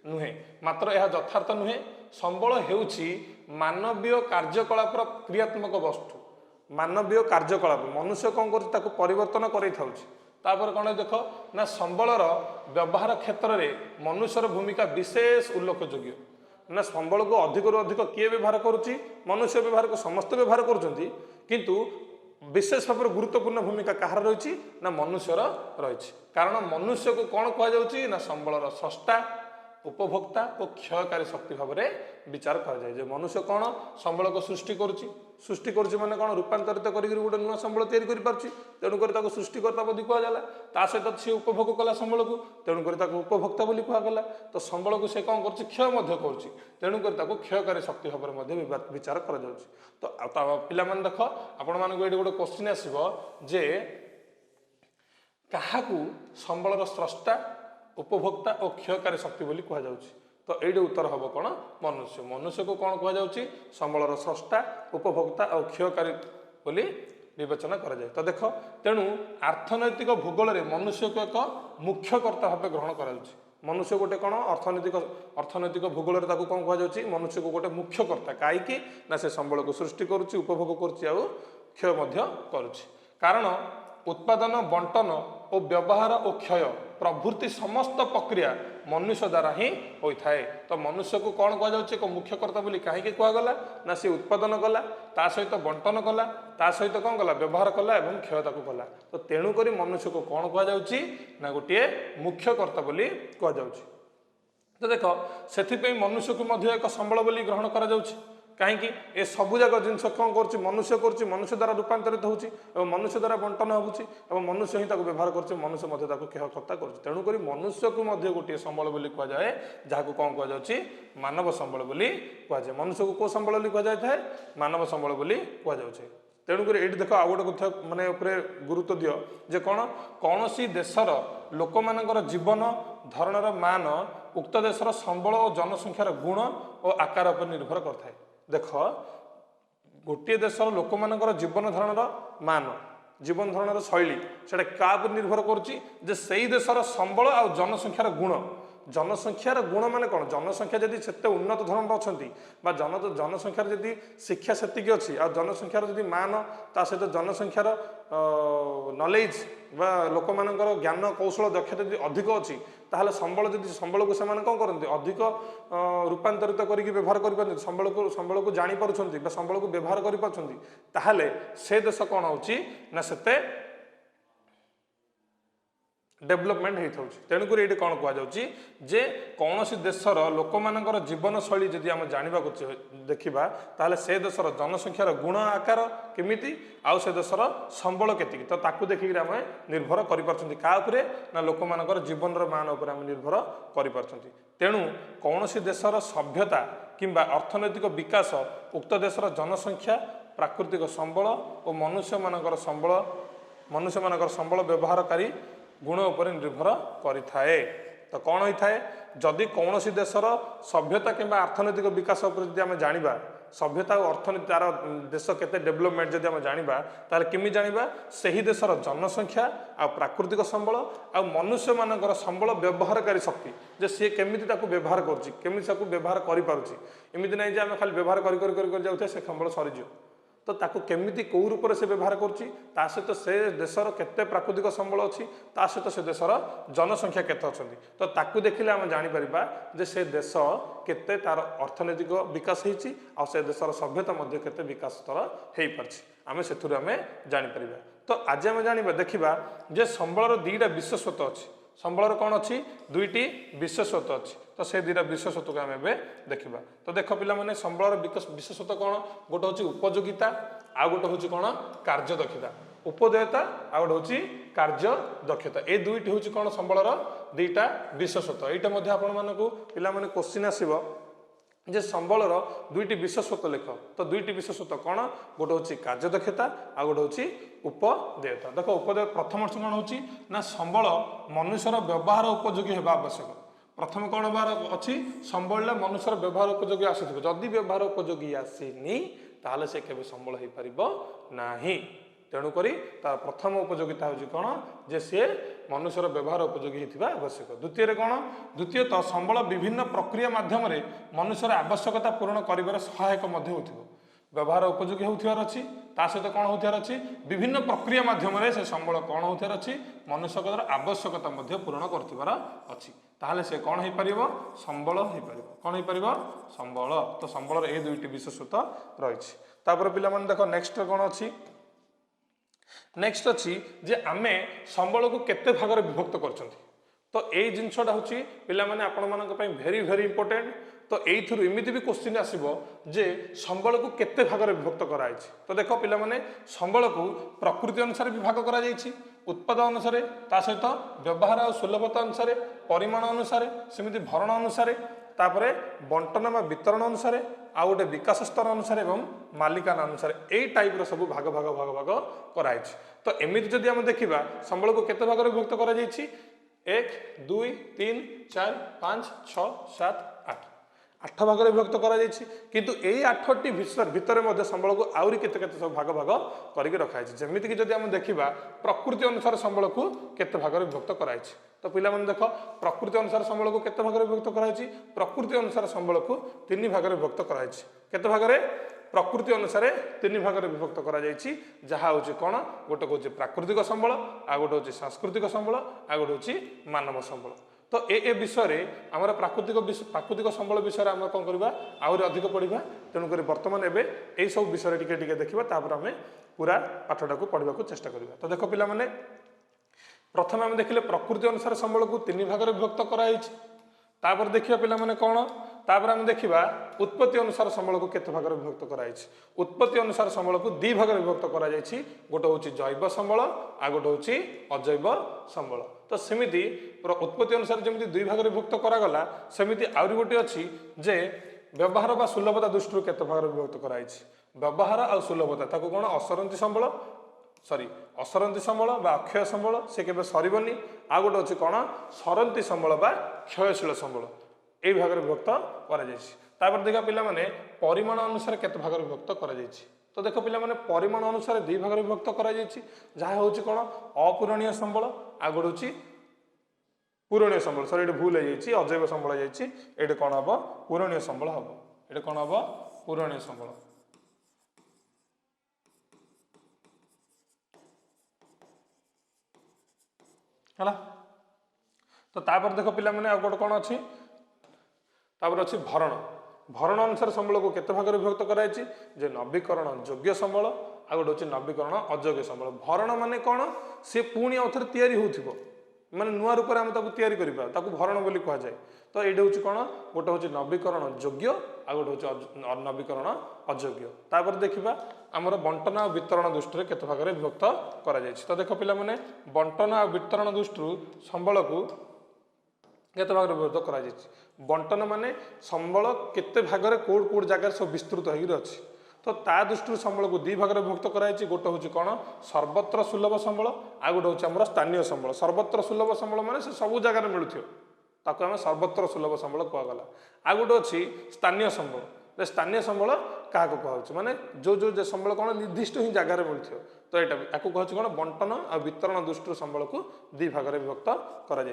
नुहे मात्र यह यथार्थ नुहे ସମ୍ବଳ ହେଉଛି ମାନବୀୟ କାର୍ଯ୍ୟକଳାପର କ୍ରିୟାତ୍ମକ ବସ୍ତୁ। ମାନବୀୟ କାର୍ଯ୍ୟକଳାପ ମନୁଷ୍ୟ କ'ଣ କରୁଛି ତାକୁ ପରିବର୍ତ୍ତନ କରାଇଥାଉଛି। ତାପରେ କ'ଣ ଦେଖ ନା ସମ୍ବଳର ବ୍ୟବହାର କ୍ଷେତ୍ରରେ ମନୁଷ୍ୟର ଭୂମିକା ବିଶେଷ ଉଲ୍ଲେଖଯୋଗ୍ୟ। ନା ସମ୍ବଳକୁ ଅଧିକରୁ ଅଧିକ କିଏ ବ୍ୟବହାର କରୁଛି? ମନୁଷ୍ୟ ବ୍ୟବହାର, ସମସ୍ତେ ବ୍ୟବହାର କରୁଛନ୍ତି, କିନ୍ତୁ ବିଶେଷ ଭାବରେ ଗୁରୁତ୍ୱପୂର୍ଣ୍ଣ ଭୂମିକା କାହାର ରହିଛି? ନା ମନୁଷ୍ୟର ରହିଛି। କାରଣ ମନୁଷ୍ୟକୁ କ'ଣ କୁହାଯାଉଛି? ନା ସମ୍ବଳର ସ୍ରଷ୍ଟା, ଉପଭୋକ୍ତା ଓ କ୍ଷୟକାରୀ ଶକ୍ତି ଭାବରେ ବିଚାର କରାଯାଏ। ଯେ ମନୁଷ୍ୟ କ'ଣ ସମ୍ବଳକୁ ସୃଷ୍ଟି କରୁଛି ମାନେ କ'ଣ? ରୂପାନ୍ତରିତ କରିକି ଗୋଟେ ନୂଆ ସମ୍ବଳ ତିଆରି କରିପାରୁଛି, ତେଣୁକରି ତାକୁ ସୃଷ୍ଟିକର୍ତ୍ତା ବୋଲି କୁହାଗଲା। ତା ସହିତ ସେ ଉପଭୋଗ କଲା ସମ୍ବଳକୁ, ତେଣୁକରି ତାକୁ ଉପଭୋକ୍ତା ବୋଲି କୁହାଗଲା। ତ ସମ୍ବଳକୁ ସେ କ'ଣ କରୁଛି? କ୍ଷୟ ମଧ୍ୟ କରୁଛି, ତେଣୁକରି ତାକୁ କ୍ଷୟକାରୀ ଶକ୍ତି ଭାବରେ ମଧ୍ୟ ବିଚାର କରାଯାଉଛି। ତ ପିଲାମାନେ ଦେଖ, ଆପଣମାନଙ୍କୁ ଏଇଠି ଗୋଟେ କୋଶ୍ଚିନ୍ ଆସିବ ଯେ କାହାକୁ ସମ୍ବଳର ସ୍ରଷ୍ଟା, ଉପଭୋକ୍ତା ଓ କ୍ଷୟକାରୀ ଶକ୍ତି ବୋଲି କୁହାଯାଉଛି? ତ ଏଇଠି ଉତ୍ତର ହେବ କ'ଣ? ମନୁଷ୍ୟ। ମନୁଷ୍ୟକୁ କ'ଣ କୁହାଯାଉଛି? ସମ୍ବଳର ସ୍ରଷ୍ଟା, ଉପଭୋକ୍ତା ଆଉ କ୍ଷୟକାରୀ ବୋଲି ବିବେଚନା କରାଯାଏ। ତ ଦେଖ, ତେଣୁ ଅର୍ଥନୈତିକ ଭୂଗୋଳରେ ମନୁଷ୍ୟକୁ ଏକ ମୁଖ୍ୟ କର୍ତ୍ତା ଭାବେ ଗ୍ରହଣ କରାଯାଉଛି। ମନୁଷ୍ୟ ଗୋଟେ କ'ଣ? ଅର୍ଥନୈତିକ ଭୂଗୋଳରେ ତାକୁ କ'ଣ କୁହାଯାଉଛି? ମନୁଷ୍ୟକୁ ଗୋଟେ ମୁଖ୍ୟ କର୍ତ୍ତା। କାହିଁକି? ନା ସେ ସମ୍ବଳକୁ ସୃଷ୍ଟି କରୁଛି, ଉପଭୋଗ କରୁଛି ଆଉ କ୍ଷୟ ମଧ୍ୟ କରୁଛି। କାରଣ ଉତ୍ପାଦନ, ବଣ୍ଟନ ଓ ବ୍ୟବହାର ଓ କ୍ଷୟ ପ୍ରଭୃତି ସମସ୍ତ ପ୍ରକ୍ରିୟା ମନୁଷ୍ୟ ଦ୍ୱାରା ହିଁ ହୋଇଥାଏ। ତ ମନୁଷ୍ୟକୁ କ'ଣ କୁହାଯାଉଛି? ଏକ ମୁଖ୍ୟ କର୍ତ୍ତା ବୋଲି କାହିଁକି କୁହାଗଲା? ନା ସେ ଉତ୍ପାଦନ କଲା, ତା ସହିତ ବଣ୍ଟନ କଲା, ତା ସହିତ କ'ଣ କଲା? ବ୍ୟବହାର କଲା ଏବଂ କ୍ଷୟ ତାକୁ କଲା। ତ ତେଣୁକରି ମନୁଷ୍ୟକୁ କ'ଣ କୁହାଯାଉଛି? ନା ଗୋଟିଏ ମୁଖ୍ୟ କର୍ତ୍ତା ବୋଲି କୁହାଯାଉଛି। ତ ଦେଖ, ସେଥିପାଇଁ ମନୁଷ୍ୟକୁ ମଧ୍ୟ ଏକ ସମ୍ବଳ ବୋଲି ଗ୍ରହଣ କରାଯାଉଛି। କାହିଁକି? ଏ ସବୁଯାକ ଜିନିଷ କ'ଣ କରୁଛି? ମନୁଷ୍ୟ କରୁଛି, ମନୁଷ୍ୟ ଦ୍ୱାରା ରୂପାନ୍ତରିତ ହେଉଛି ଏବଂ ମନୁଷ୍ୟ ଦ୍ୱାରା ବଣ୍ଟନ ହେଉଛି ଏବଂ ମନୁଷ୍ୟ ହିଁ ତାକୁ ବ୍ୟବହାର କରୁଛି, ମନୁଷ୍ୟ ମଧ୍ୟ ତାକୁ କ୍ଷୟକର୍ତ୍ତା କରୁଛି। ତେଣୁକରି ମନୁଷ୍ୟକୁ ମଧ୍ୟ ଗୋଟିଏ ସମ୍ବଳ ବୋଲି କୁହାଯାଏ, ଯାହାକୁ କ'ଣ କୁହାଯାଉଛି? ମାନବ ସମ୍ବଳ ବୋଲି କୁହାଯାଏ। ମନୁଷ୍ୟକୁ କେଉଁ ସମ୍ବଳ ବୋଲି କୁହାଯାଇଥାଏ? ମାନବ ସମ୍ବଳ ବୋଲି କୁହାଯାଉଛି। ତେଣୁକରି ଏଇଠି ଦେଖ, ଆଉ ଗୋଟେ କଥା ମାନେ ଉପରେ ଗୁରୁତ୍ୱ ଦିଅ ଯେ କ'ଣ? କୌଣସି ଦେଶର ଲୋକମାନଙ୍କର ଜୀବନ ଧରଣର ମାନ ଉକ୍ତ ଦେଶର ସମ୍ବଳ ଓ ଜନସଂଖ୍ୟାର ଗୁଣ ଓ ଆକାର ଉପରେ ନିର୍ଭର କରିଥାଏ। ଦେଖ, ଗୋଟିଏ ଦେଶର ଲୋକମାନଙ୍କର ଜୀବନ ଧାରଣର ମାନ, ଜୀବନ ଧାରଣର ଶୈଳୀ, ସେଟା କାହା ଉପରେ ନିର୍ଭର କରୁଛି? ଯେ ସେଇ ଦେଶର ସମ୍ବଳ ଆଉ ଜନସଂଖ୍ୟାର ଗୁଣ। ଜନସଂଖ୍ୟାର ଗୁଣ ମାନେ କ'ଣ? ଜନସଂଖ୍ୟା ଯଦି ସେତେ ଉନ୍ନତ ଧରଣର ଅଛନ୍ତି ବା ଜନସଂଖ୍ୟାର ଯଦି ଶିକ୍ଷା ସେତିକି ଅଛି ଆଉ ଜନସଂଖ୍ୟାର ଯଦି ମାନ, ତା ସହିତ ଜନସଂଖ୍ୟାର ନଲେଜ ବା ଲୋକମାନଙ୍କର ଜ୍ଞାନ କୌଶଳ ଦକ୍ଷତା ଯଦି ଅଧିକ ଅଛି, ତାହେଲେ ସମ୍ବଳକୁ ସେମାନେ କ'ଣ କରନ୍ତି? ଅଧିକ ରୂପାନ୍ତରିତ କରିକି ବ୍ୟବହାର କରିପାରୁଛନ୍ତି, ସମ୍ବଳକୁ ଜାଣିପାରୁଛନ୍ତି ବା ସମ୍ବଳକୁ ବ୍ୟବହାର କରିପାରୁଛନ୍ତି, ତାହେଲେ ସେ ଦେଶ କ'ଣ ହେଉଛି? ନା ସେତେ ଡେଭଲପମେଣ୍ଟ ହେଇଥାଉଛି। ତେଣୁକରି ଏଇଠି କ'ଣ କୁହାଯାଉଛି? ଯେ କୌଣସି ଦେଶର ଲୋକମାନଙ୍କର ଜୀବନଶୈଳୀ ଯଦି ଆମେ ଜାଣିବାକୁ ଦେଖିବା, ତାହେଲେ ସେ ଦେଶର ଜନସଂଖ୍ୟାର ଗୁଣ ଆକାର କେମିତି ଆଉ ସେ ଦେଶର ସମ୍ବଳ କେତିକି, ତ ତାକୁ ଦେଖିକିରି ଆମେ ନିର୍ଭର କରିପାରୁଛନ୍ତି। କାହା ଉପରେ? ନା ଲୋକମାନଙ୍କର ଜୀବନର ମାନ ଉପରେ ଆମେ ନିର୍ଭର କରିପାରୁଛନ୍ତି। ତେଣୁ କୌଣସି ଦେଶର ସଭ୍ୟତା କିମ୍ବା ଅର୍ଥନୈତିକ ବିକାଶ ଉକ୍ତ ଦେଶର ଜନସଂଖ୍ୟା, ପ୍ରାକୃତିକ ସମ୍ବଳ ଓ ମନୁଷ୍ୟମାନଙ୍କର ସମ୍ବଳ ବ୍ୟବହାରକାରୀ ଗୁଣ ଉପରେ ନିର୍ଭର କରିଥାଏ। ତ କ'ଣ ହୋଇଥାଏ? ଯଦି କୌଣସି ଦେଶର ସଭ୍ୟତା କିମ୍ବା ଅର୍ଥନୈତିକ ବିକାଶ ଉପରେ ଯଦି ଆମେ ଜାଣିବା, ସଭ୍ୟତା ଓ ଅର୍ଥନୀତି ତାର ଦେଶ କେତେ ଡେଭଲପମେଣ୍ଟ ଯଦି ଆମେ ଜାଣିବା, ତାହେଲେ କେମିତି ଜାଣିବା? ସେହି ଦେଶର ଜନସଂଖ୍ୟା ଆଉ ପ୍ରାକୃତିକ ସମ୍ବଳ ଆଉ ମନୁଷ୍ୟମାନଙ୍କର ସମ୍ବଳ ବ୍ୟବହାରକାରୀ ଶକ୍ତି, ଯେ ସିଏ କେମିତି ତାକୁ ବ୍ୟବହାର କରୁଛି, କେମିତି ତାକୁ ବ୍ୟବହାର କରିପାରୁଛି। ଏମିତି ନାହିଁ ଯେ ଆମେ ଖାଲି ବ୍ୟବହାର କରି ଯାଉଥିବା ସେ ସମ୍ବଳ ସରିଯିବ। ତ ତାକୁ କେମିତି କେଉଁ ରୂପରେ ସେ ବ୍ୟବହାର କରୁଛି, ତା ସହିତ ସେ ଦେଶର କେତେ ପ୍ରାକୃତିକ ସମ୍ବଳ ଅଛି, ତା ସହିତ ସେ ଦେଶର ଜନସଂଖ୍ୟା କେତେ ଅଛନ୍ତି। ତ ତାକୁ ଦେଖିଲେ ଆମେ ଜାଣିପାରିବା ଯେ ସେ ଦେଶ କେତେ ତାର ଅର୍ଥନୈତିକ ବିକାଶ ହେଇଛି ଆଉ ସେ ଦେଶର ସଭ୍ୟତା ମଧ୍ୟ କେତେ ବିକାଶ ସ୍ତର ହେଇପାରିଛି, ଆମେ ସେଥିରୁ ଆମେ ଜାଣିପାରିବା। ତ ଆଜି ଆମେ ଦେଖିବା ଯେ ସମ୍ବଳର ଦୁଇଟା ବିଶେଷତ୍ୱ ଅଛି। ସମ୍ବଳର କ'ଣ ଅଛି? ଦୁଇଟି ବିଶେଷତ୍ୱ ଅଛି। ତ ସେ ଦୁଇଟା ବିଶେଷତ୍ୱକୁ ଆମେ ଏବେ ଦେଖିବା। ତ ଦେଖ ପିଲାମାନେ, ସମ୍ବଳର ବିଶେଷତ୍ୱ କ'ଣ? ଗୋଟେ ହେଉଛି ଉପଯୋଗିତା, ଆଉ ଗୋଟେ ହେଉଛି କ'ଣ? କାର୍ଯ୍ୟଦକ୍ଷତା। ଉପଦେୟତା ଆଉ ଗୋଟେ ହେଉଛି କାର୍ଯ୍ୟଦକ୍ଷତା। ଏ ଦୁଇଟି ହେଉଛି କ'ଣ? ସମ୍ବଳର ଦୁଇଟା ବିଶେଷତ୍ୱ। ଏଇଟା ମଧ୍ୟ ଆପଣମାନଙ୍କୁ ପିଲାମାନେ କୋଶ୍ଚିନ୍ ଆସିବ ଯେ ସମ୍ବଳର ଦୁଇଟି ବିଶେଷତ୍ୱ ଲେଖ। ତ ଦୁଇଟି ବିଶେଷତ୍ୱ କ'ଣ? ଗୋଟେ ହେଉଛି କାର୍ଯ୍ୟଦକ୍ଷତା ଆଉ ଗୋଟେ ହେଉଛି ଉପଦେୟତା। ଦେଖ, ପ୍ରଥମ କ'ଣ ହେଉଛି? ନା ସମ୍ବଳ ମନୁଷ୍ୟର ବ୍ୟବହାର ଉପଯୋଗୀ ହେବା ଆବଶ୍ୟକ। ପ୍ରଥମେ କ'ଣ ହେବାର ଅଛି? ସମ୍ବଳଟା ମନୁଷ୍ୟର ବ୍ୟବହାର ଉପଯୋଗୀ ଆସୁଥିବ। ଯଦି ବ୍ୟବହାର ଉପଯୋଗୀ ଆସିନି, ତାହେଲେ ସେ କେବେ ସମ୍ବଳ ହେଇପାରିବ ନାହିଁ। तेणुक तार प्रथम उपयोगिता हूँ कौन जे सी मनुष्यर व्यवहार उपयोगी होता आवश्यक। द्वितीय कौन द्वितीयतः संबल विभिन्न प्रक्रिया माध्यम मनुष्यर आवश्यकता पूरण कर सहायक व्यवहार उपयोगी होतार अच्छी सहित कौन होतार अच्छी विभिन्न प्रक्रिया माध्यम से संबल कौन होतार अच्छी मनुष्य आवश्यकता पूरण कर अच्छी ताहले से कौन हो पार संबल हो पार कौन हो पार संबल। तो संबल ये दुईटी विशेषता रही पिला देख नेक्स्ट कौन अच्छी नेक्स्ट अच्छी जे आमे संबल को केते भाग विभक्त कर तो यही जिनसटा हूँ पाने आपण भेरी भेरी इंपोर्टेंट। तो यही एमती भी क्वेश्चन आसो जे संबल को केते भाग विभक्त कराई तो देख पिलाने संबल को प्रकृति अनुसार विभाग करा उत्पाद अनुसार ता सहित व्यवहार और सुलभता अनुसार परिमाण अनुसार सेमती भरण अनुसार तापरे बंटन बा वितरण अनुसार आउ गोटे विकास स्तर अनुसार एवं मालिकाना अनुसार यही टाइप सब भाग भाग भाग भाग कराई। तो एमती जदि आम देखा संबल को केते भाग विभक्त करा 1 2 3 4 5 6 7 8 भाग विभक्त करा किंतु यही 8टी भितर संबल को आउरी केते केते सब भाग भाग करके रखाई जमीक जब आम देखा प्रकृति अनुसार संबल को केते भाग विभक्त कराई। तो पिला माने देख प्रकृति अनुसार संबल को केते भाग विभक्त कराई प्रकृति अनुसार संबल को 3 भाग विभक्त कराई केते भाग प्रकृति अनुसार 3 भाग विभक्त करा जहाँ हूँ कौन गोटे हूँ प्राकृतिक संबल आ गोटे हूँ सांस्कृतिक संबल आ गोटे हूँ मानव संबल। तो ए विषय आम प्राकृतिक संबल विषय आम कौन करवा आहरी अधिक पढ़ा तेणुक बर्तमान एवं यही सब विषय टिके देखा आम पूरा पाठटा को पढ़ा चेष्टा करवा। तो देख पिला माने प्रथम आम देखिले प्रकृति अनुसार संबल को 3 भाग विभक्त कराई तापर देखिए पिला माने कौन तापर आम देखा उत्पत्ति अनुसार संबल को केते भाग विभक्त कराई उत्पत्ति अनुसार संबल को 2 भाग विभक्त करा गोटे हूँ जैव संबल आ गोटे हूँ अजैव संबल। तो सेमिति उत्पत्ति अनुसार जमी 2 भाग विभक्त करागला सेमिति आउरी गोटे अच्छी जे व्यवहार बा सुलभता दृष्टि केते भाग विभक्त कराई व्यवहार आ सुलभता ताको कौन असरंती संबल सॉरी असरंती संबल बा अक्षय संबल से केबे सरीबनी आ गोटे अच्छी कौन सरंती संबल बा क्षयशील संबल यही भाग विभक्त कर देखा पिलाने परिमाण अनुसार केते भाग विभक्त कर। तो देख पिलाने परिमाण अनुसार 2 भाग विभक्त कर जहाँ हूँ कौन अपूरणीय संबल आ गोटे हूँ पूरणीय संबल सर ये भूल हो अजैव संबल ये कौन हम पूरणीय संबल हम ये कौन हम पूरणीय संबल। है तो तापर देख पिलाने आ गोटे कौन अच्छी तापर अच्छी भरण भरण अनुसार संबल को केते भाग विभक्त कराई जे नवीकरण योग्य संबल आ गोटे हूँ नवीकरण अयोग्य संबल। भरण माने कौन सी पुणी आउ थे तैयारी हो माने नुआ रूप में आम तैयारी करा भरण बोली कह जाए। तो ये हूँ कौन गोटे हूँ नवीकरण योग्य आ गोटे हूँ नवीकरण अयोग्य। तापर देखा आमर बंटन और वितरण दृष्टि केते भाग विभक्त करा। तो देख पिलाने बंटन और वितरण दृष्टि संबल को केते भाग विभक्त करा बंटन माने संबल केते भाग कोड कोड जगह सब विस्तृत होगी अच्छी। तो ता दृष्टि संबल को 2 भाग विभक्त कराई गोटे हूँ कौन सर्वत्र सुलभ संबल आ गोटे हूँ आम स्थानीय संबल। सर्वत्र सुलभ संबल माने से सब जगह मिलूथियो ताको आम सर्वत्र सुलभ संबल कहगला। आ गोटे अच्छी स्थानीय संबल स्थानीय संबल क्या कहुच्छे माने जो जो संबल कौन निर्दिष्ट ही जगार मिलूथियो। तो यहाँ या कहूँ कौन बंटन और वितरण दृष्टि संबल को 2 भाग विभक्त कर।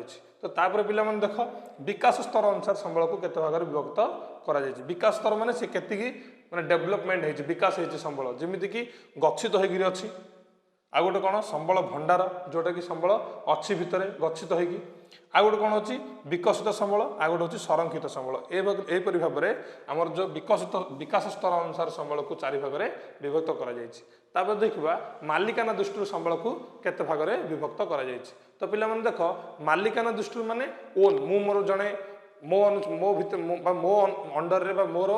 तो तापर पिला माने देख विकास स्तर अनुसार संबल को केते भाग विभक्त कर। विकास स्तर माने से केतिकी माने डेवलपमेंट है विकास है संबल जमीती कि गच्छित होगी अच्छी आ गोटे कौन संबल भंडार जोटा कि संबल अच्छी भितर गच्छित होगी आ गोटे कौन अच्छी विकसित संबल आ गोटे हूँ संरक्षित संबल एपरी भाव में आमर जो विकसित विकास स्तर अनुसार संबल को 4 भाग में विभक्त कर। देखा मालिकाना दृष्टि संबल को केते भाग में विभक्त कर। तो पिला देख मालिकाना दृष्टि माने ओन मु मोर जड़े मो भर मो अंडर मोर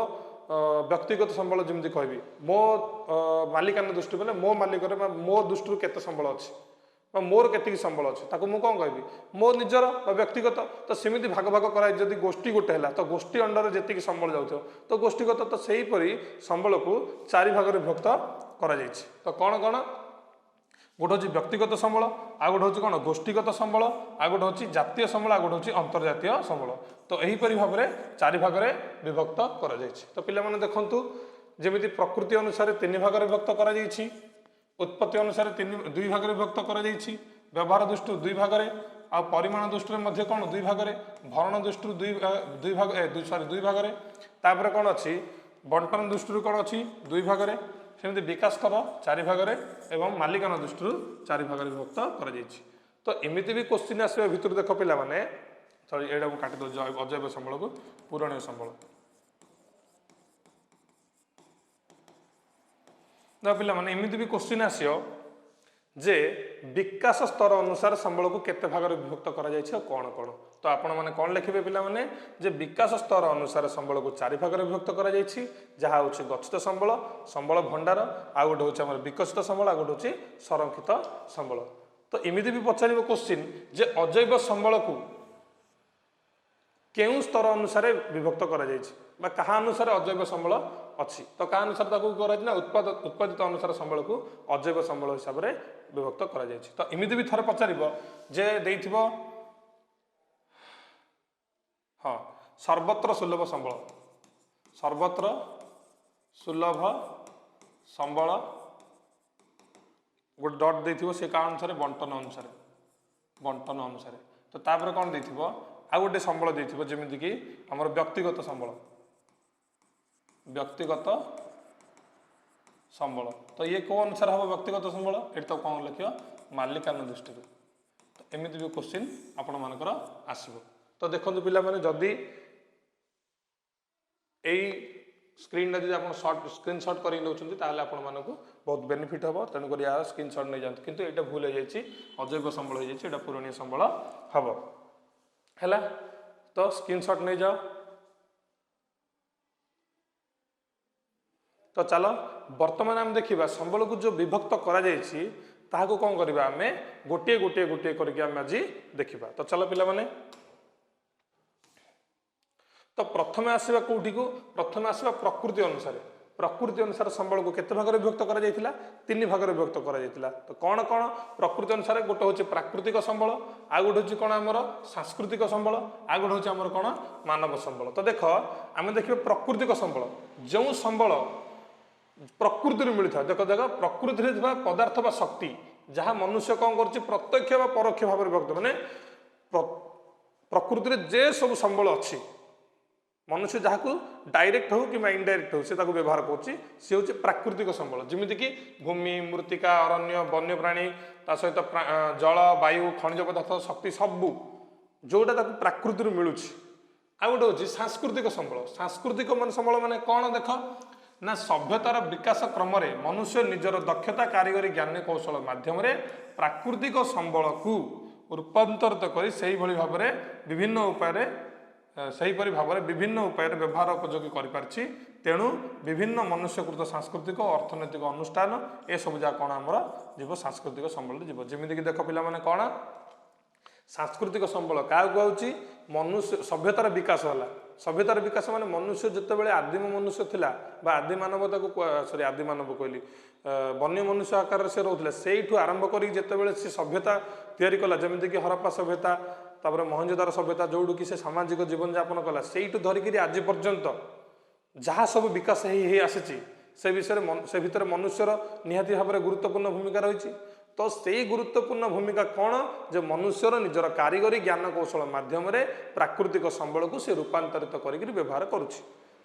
व्यक्तिगत संबल जमी कहबी मो मालिकाना दृष्टि मैंने मो मालिक मो दृष्टि केते संबल अच्छी मोर केतिकी संबल अच्छे ताको मु कौन कहबी मो निजर व्यक्तिगत। तो सेमती भाग भाग कराई जदि गोष्ठी गोटे है तो गोष्ठी अंडर जी संबल जाऊ तो गोष्ठीगत तो सहीपरी संबल को 4 भाग विभक्त कर। तो कौन कौन गोटे हूँ व्यक्तिगत संबल आ गोटे हूँ कौन गोष्ठीगत संबल आ गोटे हूँ जातीय संबल आ गोटे हूँ अंतर्जातीय संबल। तो यहीपरी भाव में 4 भाग में विभक्त कर। तो पिला देखु जमी प्रकृति अनुसार 3 भाग विभक्त कर उत्पत्ति अनुसार दुई भाग विभक्त कर व्यवहार दृष्टि दुई भाग आ परिमाण दृष्टि कौन दुई भाग भरण दृष्टि दुई भाग तापर कौन अच्छी बंटन दृष्टि कौन अच्छी दुई भाग सेमती विकास कर चारि भाग एवं मालिकाना दृष्टि चारि भाग विभक्त कर तो एमती भी क्वेश्चन आसवा भितर देख पिला माने सॉरी एटा को काटि दो अजैव संबल को पूरणीय संबल देख पिला माने एमती भी क्वेश्चन आसियो जे विकास स्तर अनुसार संबल को केते भाग विभक्त करा जायछि कौन कौन तो आपण माने कौन लिखिबे पिला माने जे विकास स्तर अनुसार संबल को चारि भाग विभक्त करा जायछि जहा होछि गच्छित संबल संबल भंडार आ गोटे होछि हमर विकसित संबल आ गोटे होछि संरक्षित संबल तो एमिति भी पचारिबो क्वेश्चन जे अजैव संबल को केउ स्तर अनुसार विभक्त करा जायछि बा कहा अनुसार अजैव संबल अच्छी तो कहा अनुसार ताकू करा उत्पादित अनुसार संबल को अजैव संबल हिसाब से विभक्त करा जायछि तो एमिति भी थरे पचारिबो जे देइथिबो हाँ सर्वत्र सुलभ संबल सर्वत्र सुलभ संबल गोटे डट देइथिबो से का अनुसार बंटन अनुसार तो तापर कौन देइथिबो आ गोटे संबल देइथिबो जेमिति कि हमर व्यक्तिगत संबल तो ये कौ अनुसार हम व्यक्तिगत संबल ये तो कौन लिखियो मालिकाना दृष्टि तो एमिति भी क्वेश्चन आपण मानकर आसीबो तो देखंतु पिला माने जदी एई स्क्रीन जब आप शॉर्ट स्क्रीनशॉट कर आपण मानक बहुत बेनिफिट हम तेणुक यार स्क्रीनशॉट नहीं जाते किंतु एटा भूल हो जाए अजैव संबल हो जाए पूरणीय संबल हम है तो स्क्रीनशॉट नहीं जाओ तो चलो वर्तमान आम देखा संबल को जो विभक्त करा कौन करवा आम गोटे गोटे गोटे करके आज देखा तो चलो पिला माने तो प्रथम आसवा कौटी को प्रथम आसवा प्रकृति अनुसार संबल को केते भाग विभक्त करा जायतिला तीन भाग विभक्त करा जायतिला तो कौन कौन प्रकृति अनुसार गोटे होची प्राकृतिक संबल आ गोटे होची कौन आमर सांस्कृतिक संबल आ गोटे होची आमर कौन मानव संबल तो देख आम देखिए प्राकृतिक संबल जो संबल प्रकृति मिलता देख देख प्रकृति पदार्थ बा शक्ति जहाँ मनुष्य कौन कर प्रत्यक्ष बा परोक्ष भाव विभक्त माने प्रकृति जे सब संबल अच्छी मनुष्य जहाँ को डायरेक्ट हो कि इनडायरेक्ट हो से व्यवहार कर प्राकृतिक संबल जमीक कि भूमि मृत्तिका अरण्य वन्यप्राणी सहित जल वायु खनिज पदार्थ शक्ति सबू जोटा प्राकृति मिलूँ आ गोटे हूँ सांस्कृतिक संबल माने कौन देख ना सभ्यतार विकास क्रम मनुष्य निजर दक्षता कारीगरी ज्ञान कौशल माध्यम प्राकृतिक संबल को रूपांतरित कर भाव में विभिन्न उपाय सहीपरि भाव में विभिन्न उपाय व्यवहार उपयोगी करि तेणु विभिन्न मनुष्यकृत सांस्कृतिक अर्थनैतिक अनुष्ठान ए सब जहाँ कौन आमर जीव सांस्कृतिक संबल जीव जमीक देख पिला माने कौन सांस्कृतिक संबल क्या कहूँ मनुष्य सभ्यतार विकास है सभ्यतार विकास माने मनुष्य जितेबाला आदिम मनुष्य थिला बा आदि मानवता को सॉरी आदि मानव कहली वन्य मनुष्य आकार से रोला से आरंभ कर जितेबाला से सभ्यता तैयारी कला जमीक कि हरप्पा सभ्यता तापर मोहनजोदारो सभ्यता जोड़ू कि से सामाजिक जीवन यापन कला से धरिकी आज पर्यंत जहाँ सब विकास आसी से विषय से भितर मनुष्यर निहाती भाव में गुरुत्वपूर्ण भूमिका रही तो से गुरुत्वपूर्ण भूमिका कौन जे मनुष्यर निजर कारीगरी ज्ञान कौशल माध्यम प्राकृतिक संबल को से रूपांतरित कर व्यवहार करुच्ची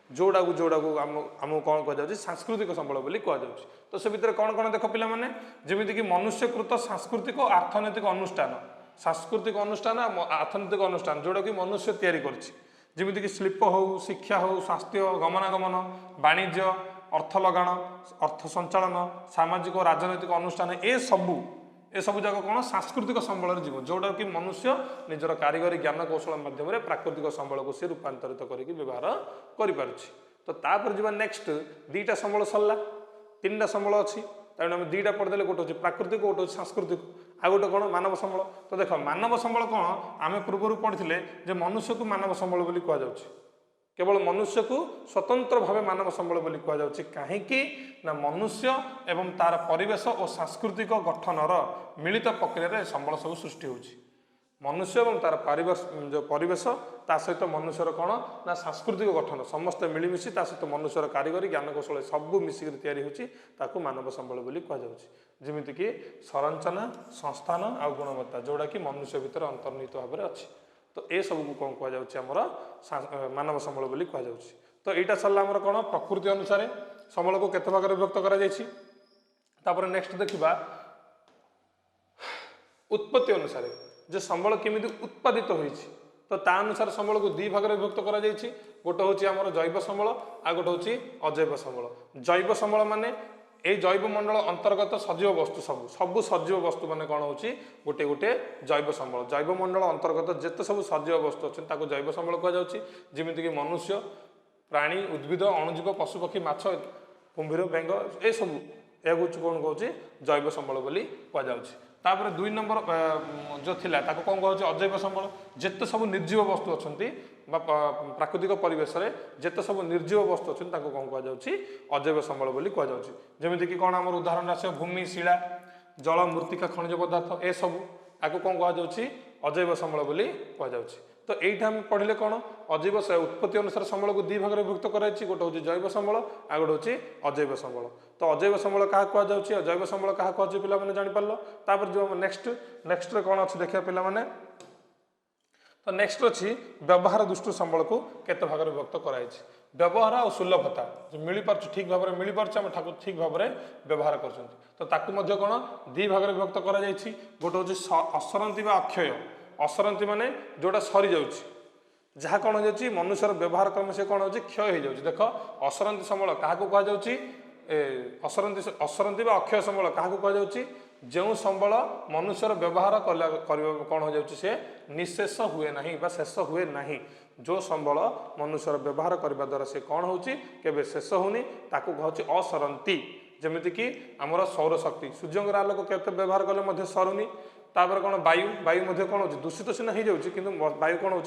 जोड़ा को आम कौन कह सांस्कृतिक संबल बोली कह तो से भितर कौन कौन देख पिला माने जमीक कि मनुष्यकृत सांस्कृतिक अर्थनैतिक अनुष्ठान सांस्कृतिक अनुष्ठान अर्थनैतिक अनुष्ठान जोड़ा कि मनुष्य तैयारी करमिक शिल्प हो शिक्षा हो स्वास्थ्य गमनागमन वाणिज्य अर्थ लगाण अर्थ संचालन सामाजिक और राजनैतिक अनुष्ठान ए सबू जाक कौन सांस्कृतिक संबल जीव जोटा कि मनुष्य निजर कारीगरी ज्ञान कौशल माध्यम प्राकृतिक संबल को सी रूपांतरित करके व्यवहार कर तो तापर जी नेक्स्ट दीटा संबल सरला तीन टा संबल अच्छी तेणु आम दुईटा पढ़देले गोटे हूँ प्राकृतिक गोटे हूँ सांस्कृतिक आ गोटे कौन मानव संबल तो देख मानव संबल कौन आम पूर्व पढ़ते मनुष्य को मानव संबल बोली कह केवल मनुष्य को स्वतंत्र भाव मानव संबल बोली कह कहीं ना मनुष्य एवं तार परिवेश और सांस्कृतिक गठनर मिलित प्रक्रिया संबल सब सृष्टि होची मनुष्य और तार जो परिवेश ता सहित मनुष्यर कौन ना सांस्कृतिक गठन समस्त मिलमिशी ता सहित मनुष्यर कारीगरी ज्ञान कौशल सबू मिसिक तैयारी होची मानव संबल बोली कहुच्छी जमीक संरचना संस्थान आ गुणवत्ता जोड़ा कि मनुष्य भितर अंतर्निहित भाव में अच्छी तो ये सब को कौन कहुच्छी मानव संबल बोली कहुच्छी तो यहाँ सरला आमर कौन प्रकृति अनुसार संबल को केते भाग विभक्त कर नेक्स्ट देखा उत्पत्ति अनुसार जे संबल केमिति उत्पादित होइछि तो ता अनुसार संबल को दी भाग विभक्त करा जाइछि गोटे होछि हमर जैव संबल आ गोटे होछि अजैव संबल जैव संबल माने ए जैव मंडल अंतर्गत सजीव वस्तु सबु सजीव वस्तु माने कौन होछि गोटे गोटे जैव संबल जैव मंडल अंतर्गत जेते सब सजीव वस्तु अछि ताको जैव संबल कहा जाउछि जेमिति कि मनुष्य प्राणी उद्भिद अणुजीव पशुपक्षी माछ कुंभीर बेंग ए सब ए कौन कहूँ जैव संबल बोली कहा जाउछि तापर 2 नंबर जो थिला ताको कौन कहूँ अजैव संबल जेते सब निर्जीव वस्तु अच्छी प्राकृतिक परिवेश में जेते सब निर्जीव वस्तु अच्छी कौन कहुच्छी अजैव संबल बोली कहा जाउछि जेमिति कि कौन आमर उदाहरण आस भूमि शिला जल मृत्तिका खनिज पदार्थ ए सब आपको कौन कहा जाउछि अजैव संबल बोली कहा जाउछि तो यही आम पढ़ले कौन अजैव उत्पत्ति अनुसार संबल को दी भाग में विभक्त कराई गोटे हूँ जैव संबल आ गोटे हूँ अजैव संबल तो अजैव संबल क्या कहुच्छी जैव संबल क्या कहूँ पे जापर जो नेक्स्ट कौन अच्छे देखा पे तो नेक्स्ट अच्छी व्यवहार दृष्टि संबल को केते भाग में विभक्त कराई व्यवहार और सुलभता जो मिल पार्छ ठीक भाव में मिल पार्छ ठाकुर ठीक भाव में व्यवहार कर तो ताकू कौन दी भाग में विभक्त कर गोटे हूँ असरंती अक्षय असरंती माने जोटा सरी जाउछि जहाँ कौन हो मनुष्यर व्यवहार क्रम से कौन हो क्षय हो जाउछि देख असरंती संबल क्या कह जाउछि असरंती अक्षय संबल क्या कह जाउछि जो संबल मनुष्यर व्यवहार कौन हो जाउछि से निशेष हुए नहीं बा शेष हुए नहीं जो संबल मनुष्यर व्यवहार करने द्वारा से कौन होछि केबे शेष होनी ताकू कहछि असरंती जेमिति कि आमर सौर शक्ति सूर्य आलोक केते व्यवहार कले मध्य सरुनी तापर कौन वायु वायु मध्य कौन हो दूषित सीना हो जाऊँगी कि वायु कौन हो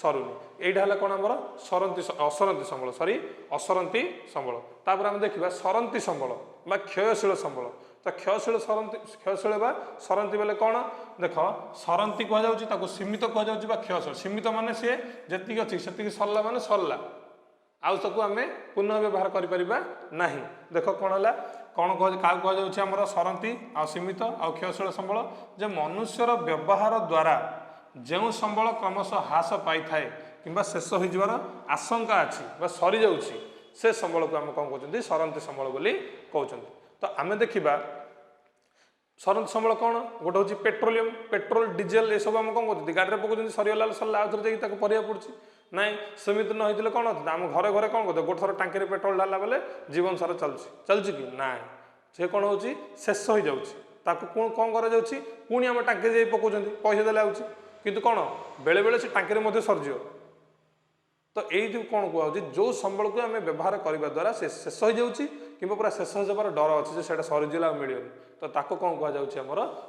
सरुनी यहाँ है कौन आमर सरंती असरंती संबल सरी असरंती संबल तापर आम देखा सरंती संबल बा क्षयशील संबल तो क्षयशील सरंती क्षयशील बा सरंती बेले कौन देख सरंती कहुच्छी सीमित कहुच्छी क्षयशील सीमित माने सी जी अच्छी से सरला माने सरला आउ सबको आम पुनः व्यवहार करें देख कौन है कौन क्या कहुच्छे सरंती आ सीमित आ क्षयशील संबल जे मनुष्यर व्यवहार द्वारा जो संबल क्रमशः ह्रास पाई थाए कि शेष हो आशंका अच्छी सरी जाऊँगी से संबल को आम कौन कहते सरंती संबल बोली कहते तो आम देखा सरंती संबल कौन गोटे हूँ पेट्रोलियम पेट्रोल डीजेल ये सब आम कौन कहते गाड़ी में पकाते सरीगला सरला आउ थे जाकि पढ़ा पड़े नाई सेमती न होते कौन होता आम घरे घरे कौन करते गोटे थर टांकी पेट्रोल ढाला बेले जीवन सारा चलुची कि ना से कौन हो शेष हो जाऊँगी कौन कर आम टांकी जाई पकाउं पैसा देले आउची किंतु कौन बेले बेले से टांकी सरजीव तो ये कौन कहूँ जो संबल को आम व्यवहार करने द्वारा से शेष हो जाऊँगी कि पूरा शेष हो डर अच्छे से सरीजिला मिलनी तो ताको कौन कहुच्छे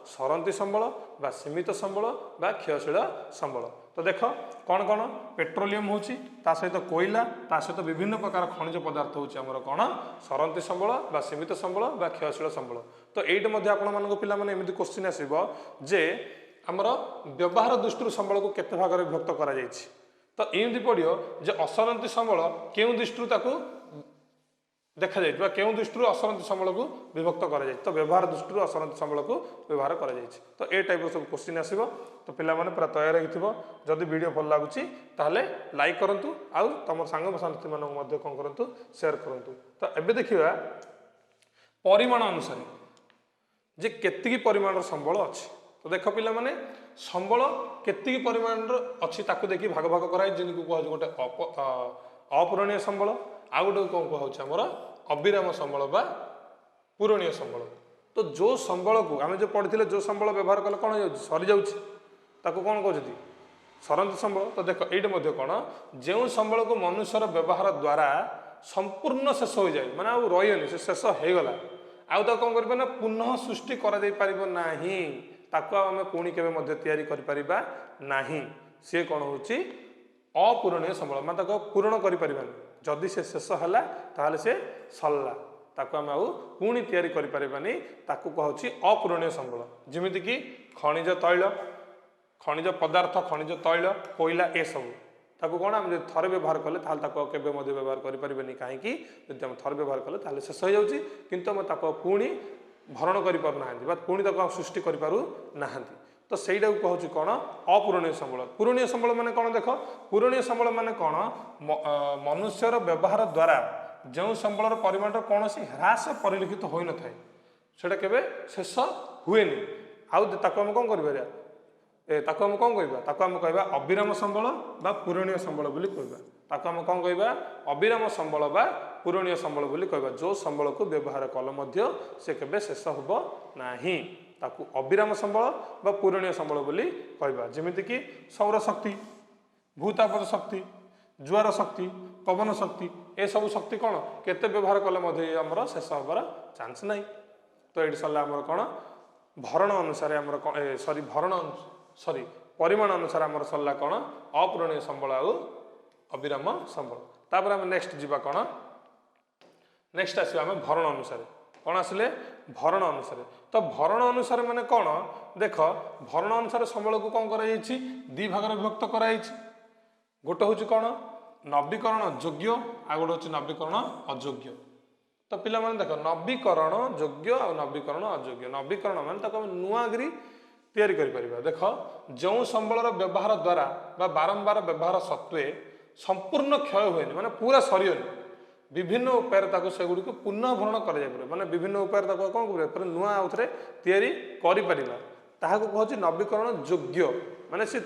सरंती संबल बा सीमित संबल बा क्षयशील संबल तो देख कौन कौन पेट्रोलियम होची ता सहित कोयला ता सहित विभिन्न प्रकार खनिज पदार्थ होची हमर कौन सरंती संबल बा सीमित संबल बा क्षयशील संबल तो ये आपण पिला माने एमिति क्वेश्चन आसीबो जे हमर व्यवहार दृष्टि संबल को केते भाग में विभक्त करा जायछि तो एमती पड़ो जे असरंती संबल केउं दृष्टि ताकू देखा जाए केउं दृष्टि असरंती संबल को विभक्त करा जाय तो व्यवहार दृष्टि असरंती संबल को व्यवहार करा जाय तो ए टाइप सब क्वेश्चन आसीबो तो पिला माने पूरा तैयार होइथिबो जदि वीडियो भल लागुची ताहले लाइक करंतु आ तम सांग साथी मानक मध्ये कोन करंतु शेयर करंतु तो एबे देखिबा परिमाण अनुसार जे केतिकी परिमाणर संबल अछि तो देख पिला माने संबल केतिकी परिमाणर अछि ताकू देखि भाग भाग कराय जिनको कहै गोटे अपूरणीय संबल आ गोटे कौन कहुच्छे आमर अविराम संबल बा पूरणीय संबल तो जो संबल को आम जो पढ़ी जो संबल व्यवहार कले कौन हो सरी जाऊँगी ताको कौन कहते सरंती संबल तो देख ये कौन जो संबल को मनुष्यर व्यवहार द्वारा संपूर्ण शेष हो जाए माने आउ रही से शेष हो गला आउ तो कौन करें पुनः सृष्टि करना ताको आम पुणी के तैयारी सी कौन हो अपूरणीय संबल मैं पूरण कर जदि से शेष है ताहले से सरला ताको आम आउ पुणी तैयारी करें ताको कहूँ अपूरणीय संबल जमीक कि खनिज तैल खनिज पदार्थ खनिज तैल कोईला ए सब ताको कौन आम थे व्यवहार कले केवे व्यवहार करें कहीं जब आम थे व्यवहार कले शेष हो जाऊँगी किंतु आम पुणी भरण करना पुणी सृष्टि करना तो सहीटा कहूँ कौन अपूरणीय संबल पूरणीय संबल माने कौन देख पूरणीय संबल माने कौन मनुष्यर व्यवहार द्वारा जो संबलर परिमाण कौन ह्रास परिलक्षित हो न थाए सेटा केबे शेष हुए आउ ताको हम कौन कर ताको हम कौन कहबा ताको हम कहबा अविराम संबल बा पूरणीय संबल बोली कहबा ताको हम कौन कहबा अविराम संबल बा पूरणीय संबल बोली कहबा जो संबल को व्यवहार कल मध्य से केबे शेष होबो नाही ताकू अविराम संबल बा पूरणीय संबल बोली कहबा जेमिति कि सौर शक्ति भूतापज शक्ति ज्वार शक्ति पवन शक्ति ए सब शक्ति कौन केते व्यवहार कले मध्य हमर शेष होबार चांस नाही तो ये सरला हमर कौन भरण अनुसार हमर सॉरी भरण सॉरी परिमाण अनुसार हमर सरला कौन अपूरणीय संबल आउ अविराम संबल तापर हम नेक्स्ट जीवा कौन नेक्स्ट आसीबा हम भरण अनुसार कौन आसिले भरण अनुसार तो भरण अनुसार माने कौन देख भरण अनुसार संबल को कौन करा जायछि दी भाग रे विभक्त करा जायछि गोटे होछि कौन नवीकरण योग्य आ गोटे होछि नवीकरण अयोग्य तो पिला माने देख नवीकरण योग्य और नवीकरण अयोग्य नवीकरण माने ताको नुआगिरी तैयारी करि परिबा देख जो संबलर व्यवहार द्वारा बा बारंबार व्यवहार सत्वे संपूर्ण क्षय हुए माने पूरा सरियनि विभिन्न उपाय ताको सेगुडी को पुनः भरण कर जाय पड़े माने विभिन्न उपाय ताको कोन करे पर नुआ आउथरे तैयारी करि परिबा ताहाको कहछि नवीकरण योग्य माने से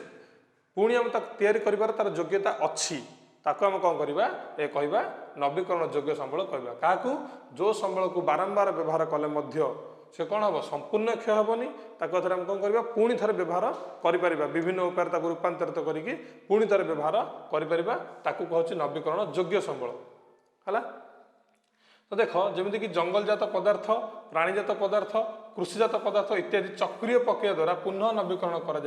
पुणी हम ताको तैयारी करिबार तार योग्यता अछि ताको हम कौन करवा ए कहवा नवीकरण योग्य संबल कहवा काकू जो संबल को बारंबार व्यवहार कले मध्य से कौन हम संपूर्ण क्षय हेनी ताको हम कौन करवा पुणी थे व्यवहार करिपरिबा विभिन्न उपाय ताको रूपांतरित करिकी पुणी थे व्यवहार करिपरिबा ताको कहछि नवीकरण योग्य संबल हला तो देख जमीन कि जंगलजात पदार्थ प्राणीजात पदार्थ कृषिजात पदार्थ इत्यादि चक्रीय प्रक्रिया द्वारा पुनः नवीकरण कर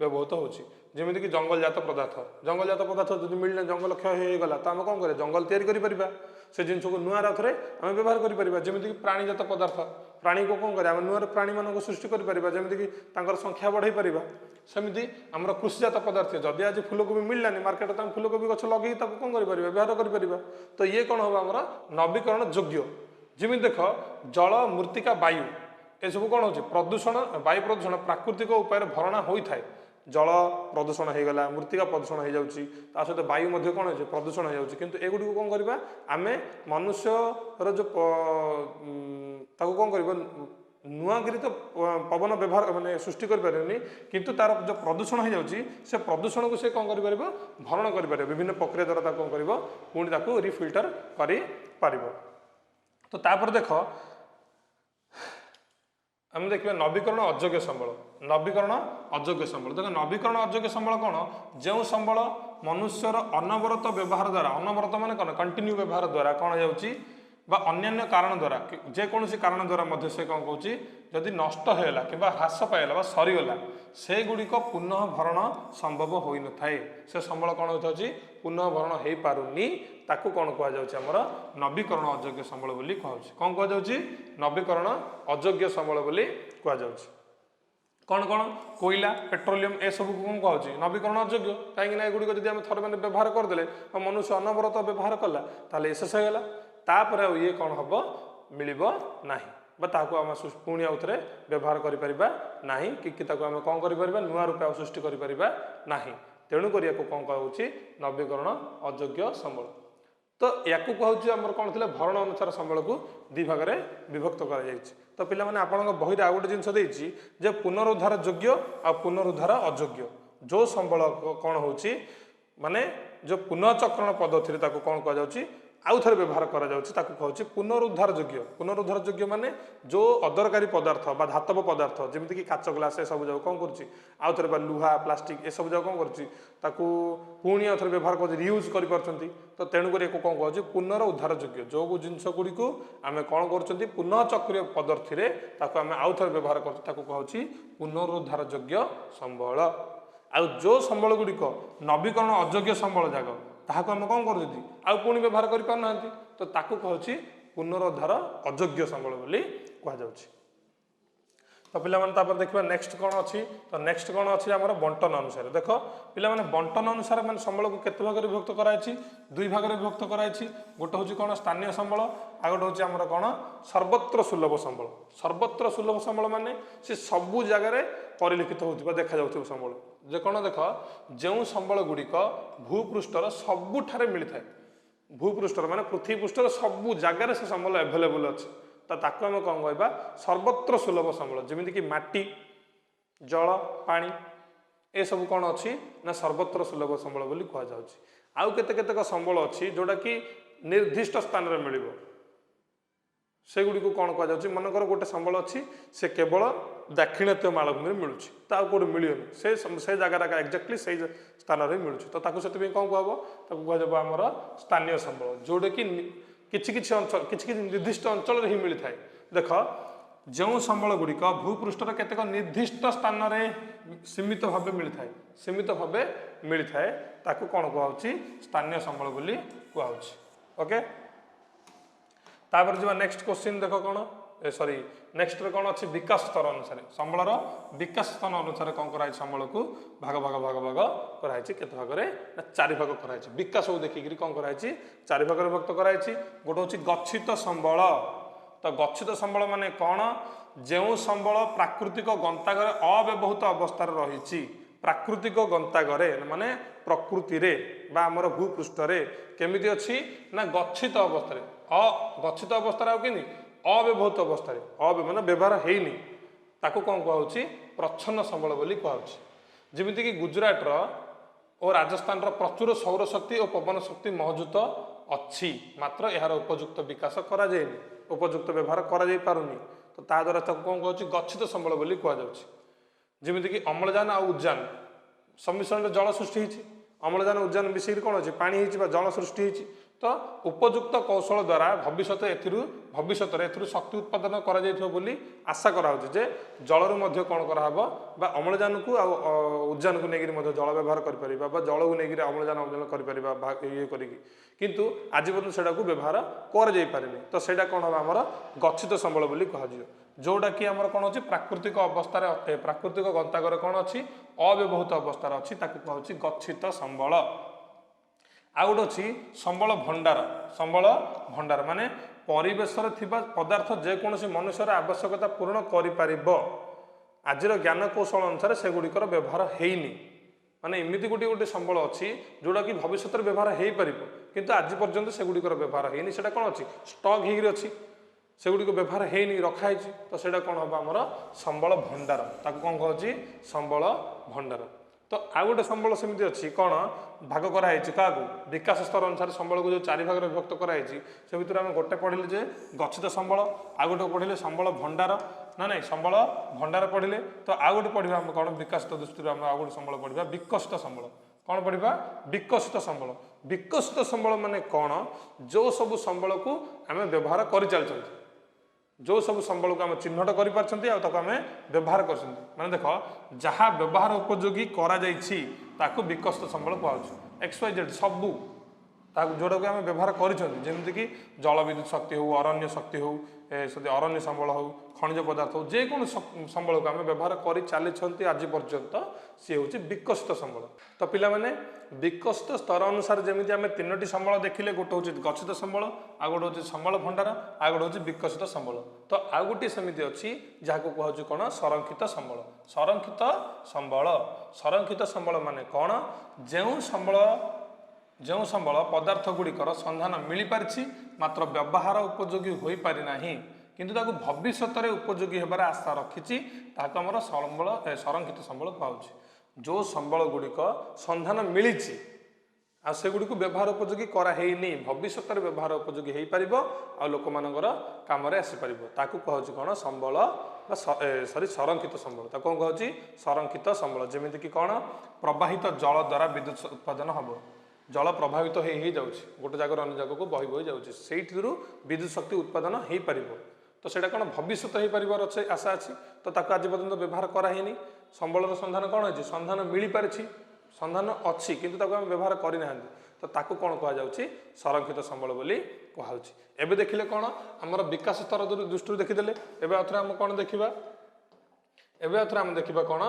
व्यवहृत होछि जमीन कि जंगलजात पदार्थ जब मिलने जंगल क्षय हो गला तो आम कौन करें जंगल तैयारी करें से जिन को नुआ रे आम व्यवहार करें जमीन कि प्राणीजात पदार्थ प्राणी को कौन करें नुआ प्राणी मान सृष्टि करें जमीन कि संख्या बढ़ाई पार सेमती आम कृषिजात पदार्थ जदि आज फूलकोबी मिललानी मार्केट तो फूलकोबी गछ लगे कौन कर व्यवहार कर तो ये कौन हम आम नवीकरण योग्य जमी देख जल मृत्तिका वायु ए सब कौन हो प्रदूषण वायु प्रदूषण प्राकृतिक उपाय भरणा होता है जल प्रदूषण हो गला मृत्तिका प्रदूषण हो जाउची ता सहित वायु मध्य कौन हो प्रदूषण हो जाउची किंतु एगुडी कौन करबा आमे मनुष्यर जो ताको कौन करबा नुआगिरी तो पवन व्यवहार माने सृष्टि कर पारेनी किंतु तार जो प्रदूषण हो जाउची से प्रदूषण को से कौन कर पारिबो भरण कर पारिबो विभिन्न प्रक्रिया द्वारा ताको कौन करबो पुणी ताको रिफिल्टर करि पारिबो तो तापर देख आम देखिए नवीकरण अयोग्य संबल नवीकरण अयोग्य संबल देख नवीकरण अयोग्य संबल कौन जो संबल मनुष्यर अनवरत व्यवहार द्वारा अनवरत मान कौन कंटिन्यू व्यवहार द्वारा कौन जाऊँगी बा अन्य कारण द्वारा जेकोसी कारण द्वारा मध्य से कौन कहूँ जदि नष्ट होगा कि ह्रास पाइला सरीगला से गुड़िक पुनः भरण संभव हो न थाए से संबल कौन होता पुनः भरण हो पारुनी ताकू कौन कहर नवीकरण अयोग्य संबल बोली कहूँ कौन कहुँ नवीकरण अयोग्य संबल बोली कहु कौन कौन कोयला पेट्रोलियम ए सब कौन कहूँ नवीकरण अयोग्य कहीं एगुड़िक जब आम थर मैंने व्यवहार करदे मनुष्य अनवरत व्यवहार कला ताले शेष होगा तापर ये कौन हम मिल ना ताकू आम पुणी आउ थे व्यवहार करें कि आम कौन कर नुआ रूपे सृष्टि करें तेणुक कौन कहूँ नवीकरण अयोग्य संबल तो या कहूँ आम कौन थे भरण अनुसार संबल को दी भाग में विभक्त कर तो पिला माने आपन बही आ गोटे जिनस जे पुनरुद्धार योग्य आ पुनरुद्धार अयोग्य जो संबल कौन हो माने जो पुनःचक्रण पद्धति कौन कह आउ थे व्यवहार करा पुनरुद्धार योग्य माने जो अदरकारी पदार्थ बा धातव पदार्थ जमीन कि काच ग्लास सब जाक कौन कर लुहा प्लास्टिक ए सब जाक कौन करुणी आउ थे व्यवहार कर रियूज कर तो तेणुक कौन कह पुनरुद्धार योग्य जो जिनस गुड़ी को आम कौन कर पुनःचक्रीय पद्धति आम आउ थे व्यवहार कर पुनरुद्धार योग्य संबल आउ जो संबल गुड़िक नवीकरण अयोग्य संबल जाक ताहाको हम कौन कर पुणी व्यवहार करना तो ताकू कहूँ पुनरुद्धार अयोग्य संबल बोली कहुच्छी तो पिला माने तापर देखिबा नेक्स्ट कोन अछि तो नेक्स्ट कोन अछि हमर बंटन अनुसार देखो पिला माने बंटन अनुसार माने संबल को केते भाग रे विभक्त कराइछि दुई भाग रे विभक्त कराइछि गोटे होछि कोन स्थानीय संबल आ गोटे होछि हमर कोन सर्वत्र सुलभ संबल सर्वत्र सुलभ संबल माने से सबु जगह रे परिलिखित होतिबा देखा जाउथिबो संबल जे कोन देखो जेउ संबल गुडी को भूपृष्ठर सबु ठारे मिलि थाए भूपृष्ठर माने पृथ्वी पृष्ठर सबु जगह रे से संबल अवेलेबल अछि तो ताको हम कौन कहबा सर्वत्र सुलभ संबल जमिति कि माटी जल पानी ए सब कौन अच्छी ना सर्वत्र सुलभ संबल बोली कह जाउछि आउ केते केतेक संबल अच्छी जोटा कि निर्दिष्ट स्थान रे मिलिबो से गुडी को कौन कह जाउछि मनकर गोटे संबल अच्छी से केवल दक्षिणात्य मालभूमि रे मिलुछि ता कोड मिलियोनी से जगह का एक्जेक्टली से स्थान रे मिलुछि तो ताको सेति कौन कहबो ताको कह जाबो हमर स्थानीय संबल जोडे कि किछि किछि अंचल किछि किछि निर्दिष्ट अंचल रे ही मिलि थाए देख जो संबल गुड़िक भूपृष्ठर केतेक निर्दिष्ट स्थान रे सीमित भाव मिलि थाए सीमित भाव मिलि थाए ताको कोन कहउछि स्थानीय संबल बोली कहउछि ओके तापर जबा नेक्स्ट क्वेश्चन देखो कोन सॉरी नेक्स्ट रे कोन अछि विकास स्तर अनुसार संबलर विकास स्तर अनुसार कोन कराइ संबल को भाग भाग भाग भाग कराइ छि केते भाग रे चारि भाग कराइ छि विकास हो देखि कौन कराइ छि चारि भाग रे विभक्त कराइ छि गोटे होछि गच्छित संबल तो गच्छित संबल माने कौन जो संबल प्राकृतिक गंतागर अव्यवहृत अवस्था रही प्राकृतिक गंतागर माने प्रकृति रे बा हमर भूपृष्ठ रे केमिति अछि ना गच्छित अवस्था गच्छित अवस्था आ केनि अव्यवहृत अवस्था रे माने व्यवहार हेइनी ताको कोन कहउछि प्रच्छन्न संबल बोली कहउछि जेमिति कि गुजरात रो और राजस्थान रो प्रचुर सौर शक्ति और पवन शक्ति मौजूद अच्छी मात्र यार उपयुक्त विकास करा जायनि उपयुक्त व्यवहार करा जाय पारुनी तो ता द्वारा ताको कोन कहउछि गच्छित संबल बोली कह जाउछि जेमिति कि अम्लजान आ उद्यान सम्मिश्रण रे जल सृष्टि हिछि अम्लजान उद्यान मिसिर कोन अछि पानी हिछि बा जल सृष्टि हिछि तो उपयुक्त कौशल द्वारा भविष्य एथिरु शक्ति उत्पादन करा जायथिबो बोली आशा करा होछि जे जल रु मध्य कोन करा हबो बा अम्लजान को आ उद्यान को नेगिरि मध्य जल व्यवहार करि परिबा बा जल को नेगिरि अम्लजान अम्लजान करि परिबा ये करिकि किंतु आज पर्यंत सेडा को व्यवहार कर जाय पारेनी तो सेडा कोन हबा हमर गच्छित संबल बोली कहा जियो जोटा कि हमर कोन अछि प्राकृतिक अवस्था रे प्राकृतिक गंतागर कोन अछि अव्यवहृत अवस्था रे अछि ताकू कहउछि गच्छित संबल आ गोटे अच्छी संबल भंडार माने परिवेश पदार्थ जेकोसी मनुष्यर आवश्यकता पूर्ण कर आज ज्ञान कौशल अनुसार से गुड़िकर व्यवहार हेनी माने एमती गोटे गोटे संबल अच्छी जोटा कि भविष्य व्यवहार हो पार किंतु आज पर्यंत से गुड़िकर व्यवहार हेनी से कौन अच्छी स्टक होगी से गुड़िक व्यवहार हेनी रखाई तो सेटा कौन हम आमर संबल भंडार ताको कौन कहछि संबल भंडार तो आ गोटे संबल सेमती अच्छी कौन भाग कराई क्या विकास स्तर अनुसार संबल को जो चारि भाग में विभक्त कराई से भितर आम गोटे पढ़िले जे गच्छित संबल आ गोटे पढ़िले संबल भंडार ना ना संबल भंडार पढ़िले तो आ गोटे पढ़ा आम कौन विकास दृष्टि आम आ गोटे संबल पढ़ा विकसित संबल कौन पढ़ा विकसित संबल माने कौन जो सब संबल को आम व्यवहार कर चलते जो सब संबल को आम चिन्हट कर व्यवहार कर माने देख जहाँ व्यवहार उपयोगी करा जाइछि ताकू विकसित संबल कहउछु एक्स वाई जेड सबू जोटा को आम व्यवहार करमती कि जल विद्युत शक्ति हो अरण्य शक्ति हो अरण्य संबल हो खनिज पदार्थ हो जेको संबल को आम व्यवहार कर चली आज पर्यंत सी हूँ विकसित संबल तो पिला माने विकसित स्तर अनुसार जमी आम तीनोटी संबल देखिले गोटे हूँ गच्छित संबल आ गोटे हूँ संबल भंडार आ गोटे हूँ विकसित संबल तो आ गोटे सेमती अच्छी जहाँ को कहूँ कौन संरक्षित संबल संरक्षित संबल माने कौन जो संबल पदार्थ गुड़िकर संधान मिल पारि मात्र व्यवहार उपयोगी हो पारि नाही किंतु ताकू भविष्य उपयोगी होबार आशा रखी आमर संबल संरक्षित संबल पाउछि जो संबल गुड़िक संधान मिली आ से गुड़ी व्यवहार उपयोगी कराइनी भविष्य व्यवहार उपयोगी हो पार आ लोक मानकर कम आसीपर ताकू कहूँ कौन संबल सॉरी संरक्षित संबल ताकू कौन कहूँ संरक्षित संबल जमीक कि कौन प्रवाहित जल द्वारा विद्युत उत्पादन हम जल प्रभावित हो जाऊँगी गोटे जगह अन्य जगह को बही बही जाऊँगी से विद्युत शक्ति उत्पादन हो पार तो सेटा कौन भविष्य हो पार अच्छे आशा अच्छी तो ताकू आज पर्यंत व्यवहार कराइनी संबल संधान कौन है संधान मिल पारि संधान अच्छी किंतु ताकू आम व्यवहार करना तो ताकू कौन कहुच्छी संरक्षित संबल बोली कहुच्छी एबे देखिले कौन आमर विकास स्तर दृष्टि देखीदे एवं आम कौन देखा एवं आउे आम देखा कौन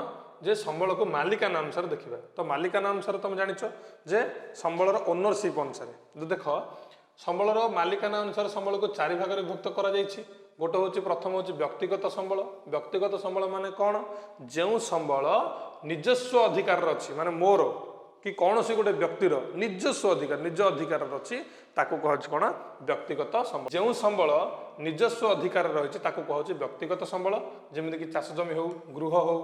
जे संबल को मालिकाना अनुसार देखा तो मालिकाना अनुसार तुम जाच जे संबलर ओनरशिप अनुसार जो देख संबलर मालिकाना अनुसार संबल को चारि भाग विभक्त कर गोटे हूँ प्रथम हूँ व्यक्तिगत संबल माने कौन जो संबल निजस्व अधिकार अच्छी माने मोर कि कौन सी गोटे व्यक्तिर निजस्व अधिकार निज अधिकार अच्छी ताकू कह कौन व्यक्तिगत संबल जो संबल निजस्व अधिकार रही कह व्यक्तिगत संबल जमीक चाष जमी हो गृह हो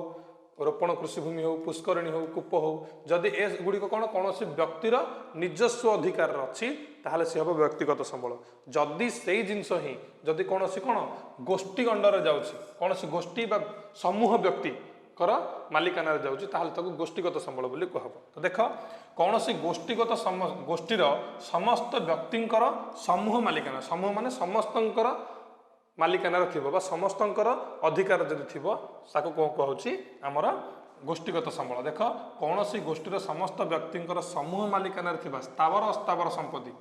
रोपण कृषिभूमि हो पुष्करणी हो कूप हो जदि ए गुड़िक कौन कौन व्यक्तिर निजस्व अधिकार अच्छी ताहले सी हम व्यक्तिगत संबल जदि से जिनस ही जदि कौन कौन गोष्ठी अंडर जाऊँगी कौन गोष्ठी समूह व्यक्ति कर मालिकाना जाऊँगी ताहले गोष्ठीगत संबल बोली कहब तो देख कौन गोष्ठीगत गोष्ठीर समस्त व्यक्तिंकर समूह मालिकाना समूह माने समस्तंकर मालिकाना थी समस्तंकर अधिकार जदि थी ताको कौन कहूँ आमर गोष्ठीगत संबल देख कौन गोष्ठीर समस्त व्यक्तिंकर समूह मालिकाना स्थावर अस्थावर संपत्ति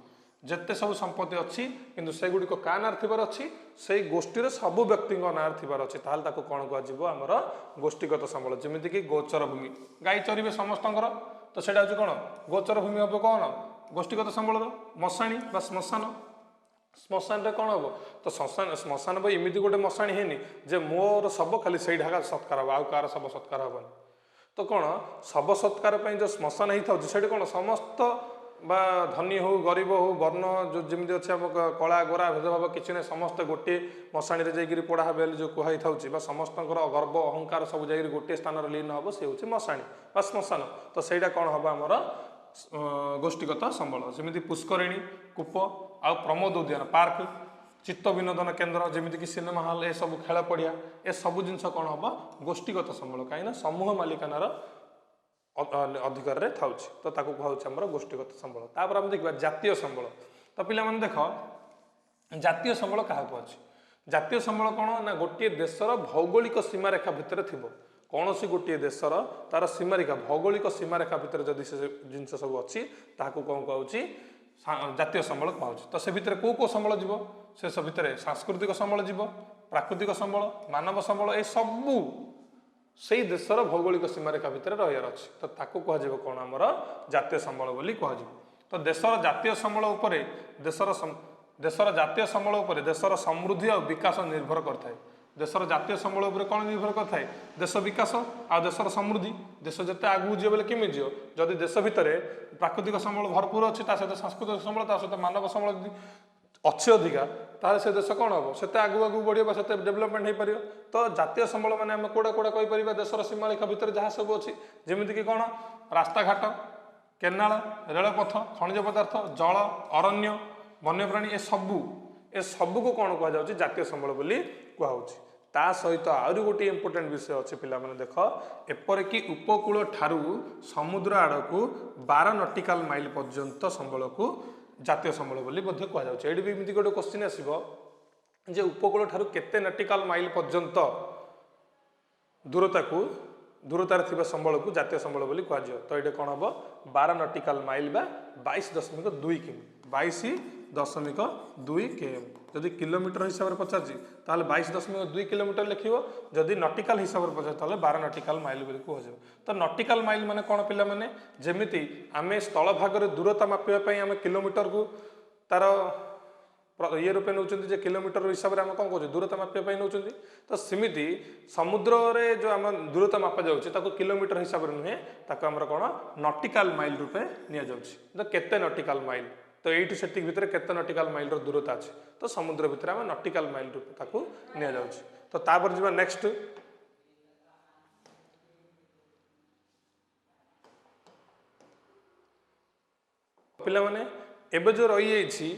जिते सब संपत्ति अच्छी किंतु से गुड़िक क्या नार थी अच्छी से गोष्ठीर सबू व्यक्ति नार थी अच्छी ताल कौन कहर गोष्ठीगत संबल जमीक गोचर भूमि गाई चरवे समस्तंकर तो सेटा हूँ कौन गोचर भूमि हम कौन गोष्ठीगत संबल मशाणी बा श्मशान श्मशान कौन हम तो श्मशान भाई इमिति गोटे मशाणी है जे मोर शब खाली से ढाका सत्कार हम आउ कार शब सत्कार हेनी तो कौन शब सत्कार जो श्मशान होता है कौन समस्त बा धनी हो गरीब हो वर्ण जो जमी अच्छे आम कला गोरा भेदभाव किसी ना समस्ते गोटे मशाणी जाकि पोड़ा हे जो कहुई था समस्त गर्व अहंकार सब जा गोटे स्थान लीन हम सी हूँ मशाणी बा श्मशान तो सहीटा कौन हम आमर गोष्ठीगत संबल जमी पुष्करिणी कूप आ प्रमोद उद्यान पार्क चित्त विनोदन केन्द्र जमीक सिनेमा हल ए सब खेल पड़िया ए सब जिनस कौन हम गोष्ठीगत संबल कहीं समूह मालिकानार अधिकार रे थाउछि तो ताको कहउछि हमर गोष्ठीगत संबल तापर हम देखबा जातीय संबल तो पिला माने देखो जातीय संबल काहा को अछि जातीय संबल कोन ना गोटे देशर भौगोलिक सीमा रेखा भितर थिबो कौन सी गोटे देशर तार सीमारेखा भौगोलिक सीमारेखा भितर जदि से जिनस सब अच्छी ताकू कौन कहउछि जातीय संबल कहउछि तो से भितर को संबल जीव से सब भितर सांस्कृतिक संबल जीव प्राकृतिक संबल मानव संबल ए सबू से देशर भौगोलिक सीमारेखा भितर रहियार अच्छी तो ताकू कह कौन आमर जातीय संबल बोली कह तो देशर जातीय संबल उपरे देशर जातीय संबल उपरे देशर समृद्धि और विकास निर्भर करथाय देशर जातीय संबल उपरे कौन निर्भर करथाय देश विकास आ देशर समृद्धि देश जिते आगू जीव बोले केमी जीव जदि देश भितर प्राकृतिक संबल भरपूर अच्छी सहित सांस्कृतिक संबल सहित मानव संबल अच्छी अधिका तार से देश कौन हम से आगू आगू बढ़िया से डेभलपमेंट हो पार तो जातीय संबल मैंने आम कौड़ा कौड़ा कहीपर देशर सीमारेखा भितर जहाँ सब अच्छी जमीक कौन रास्ताघाट केनाल रेलपथ खनिज पदार्थ जल अरण्य वन्यप्राणी ए सबू को कौन कह जातीय संबल बोली कहुच्छी ता सहित आहरी गोटे इंपोर्टेंट विषय अच्छे पिला माने देख एपरिकी उपकूल ठारू समुद्र आड़ को 12 नॉटिकल माइल पर्यंत संबल को जातीय संबल बोली कहुच्छे ये भी एमती गोटे क्वेश्चन आसो जे उपकूल ठारू केते नॉटिकल माइल पर्यंत दूरतार थिबा संबल को जातीय संबल बोली कह तो ये कौन हम 12 नॉटिकल माइल बा 22.2 किमी 22.2 km जदि किलोमीटर हिसाब से पचार ताल 22.2 किलोमीटर लिखो जदि नॉटिकल हिसाब से पचार ताल 12 नॉटिकल माइल बोली कह तो नॉटिकल माइल माने कौन पिला माने जेमिति आमे स्थल भाग दूरता मापिया आम किलोमीटर को तार ये रूपे नौ किलोमीटर हिसाब से आम कौन कह दूरता मापिया नौ तो सेमती समुद्र रे जो आम दूरता मापा जाऊँगी किलोमीटर हिसाब से नुहे ताको आमर कौन नॉटिकल माइल रूपे नि तो केते नॉटिकल माइल तो यू से भितर केते नॉटिकल माइल दूरता अच्छे तो समुद्र भितर आम नॉटिकल माइल रूपे ताकू नि तो तापर जी नेक्स्ट पिला माने एबे जो रही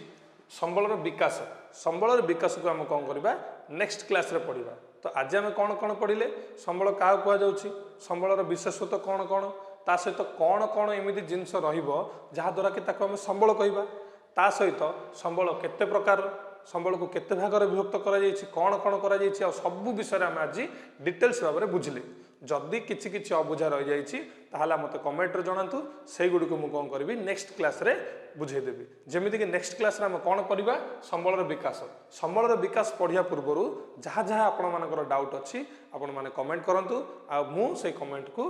संबलर विकास को आम कौन करवा नेक्स्ट क्लास रे पढ़ा तो आज आम कौन कौन पढ़ले संबल क्या कहुच्छी संबलर विशेषत्व कौन कौन ता सहित कौन कौन एमती जिनस रहाद्वारा कि आम संबल कहवा ता सहित संबल केते प्रकार संबल को केते भाग में विभक्त कौन कौन कर सबू विषय आम आज डिटेल्स भाव में बुझले जदि किछि किछि अबुझा रही जाइछि ताहला मते कमेंट रे जणांतु सेही गुडी को मु कोन करबी नेक्स्ट क्लास रे बुझे देबी जेमिति कि नेक्स्ट क्लास रे हम कोन करबा संबल रो विकास पढ़िया पूर्वरु जहाँ जहाँ आपण मानकर डाउट अछि आपण माने कमेंट करंतु आ मु से कमेंट को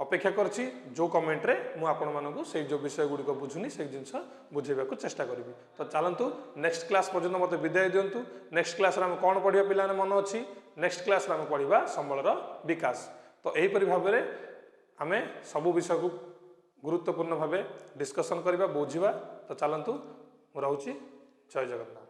अपेक्षा करछि जो कमेंट रे मु आपण मानकु से जो विषय गुडी को बुझुनी से जिंस बुझेबा को चेष्टा करबी तो चलंतु नेक्स्ट क्लास पर्यंत मते विदाय दियंतु नेक्स्ट क्लास रे हम कोन पढ़िया पिलाने मन अछि नेक्स्ट क्लास रे हम पढ़िबा संबल रो विकास तो एही परि भाबरे आमे सब विषय को गुरुत्वपूर्ण भावे डिस्कशन करबा बुझिबा तो चलंतु मु रहउछि जय जगन्नाथ।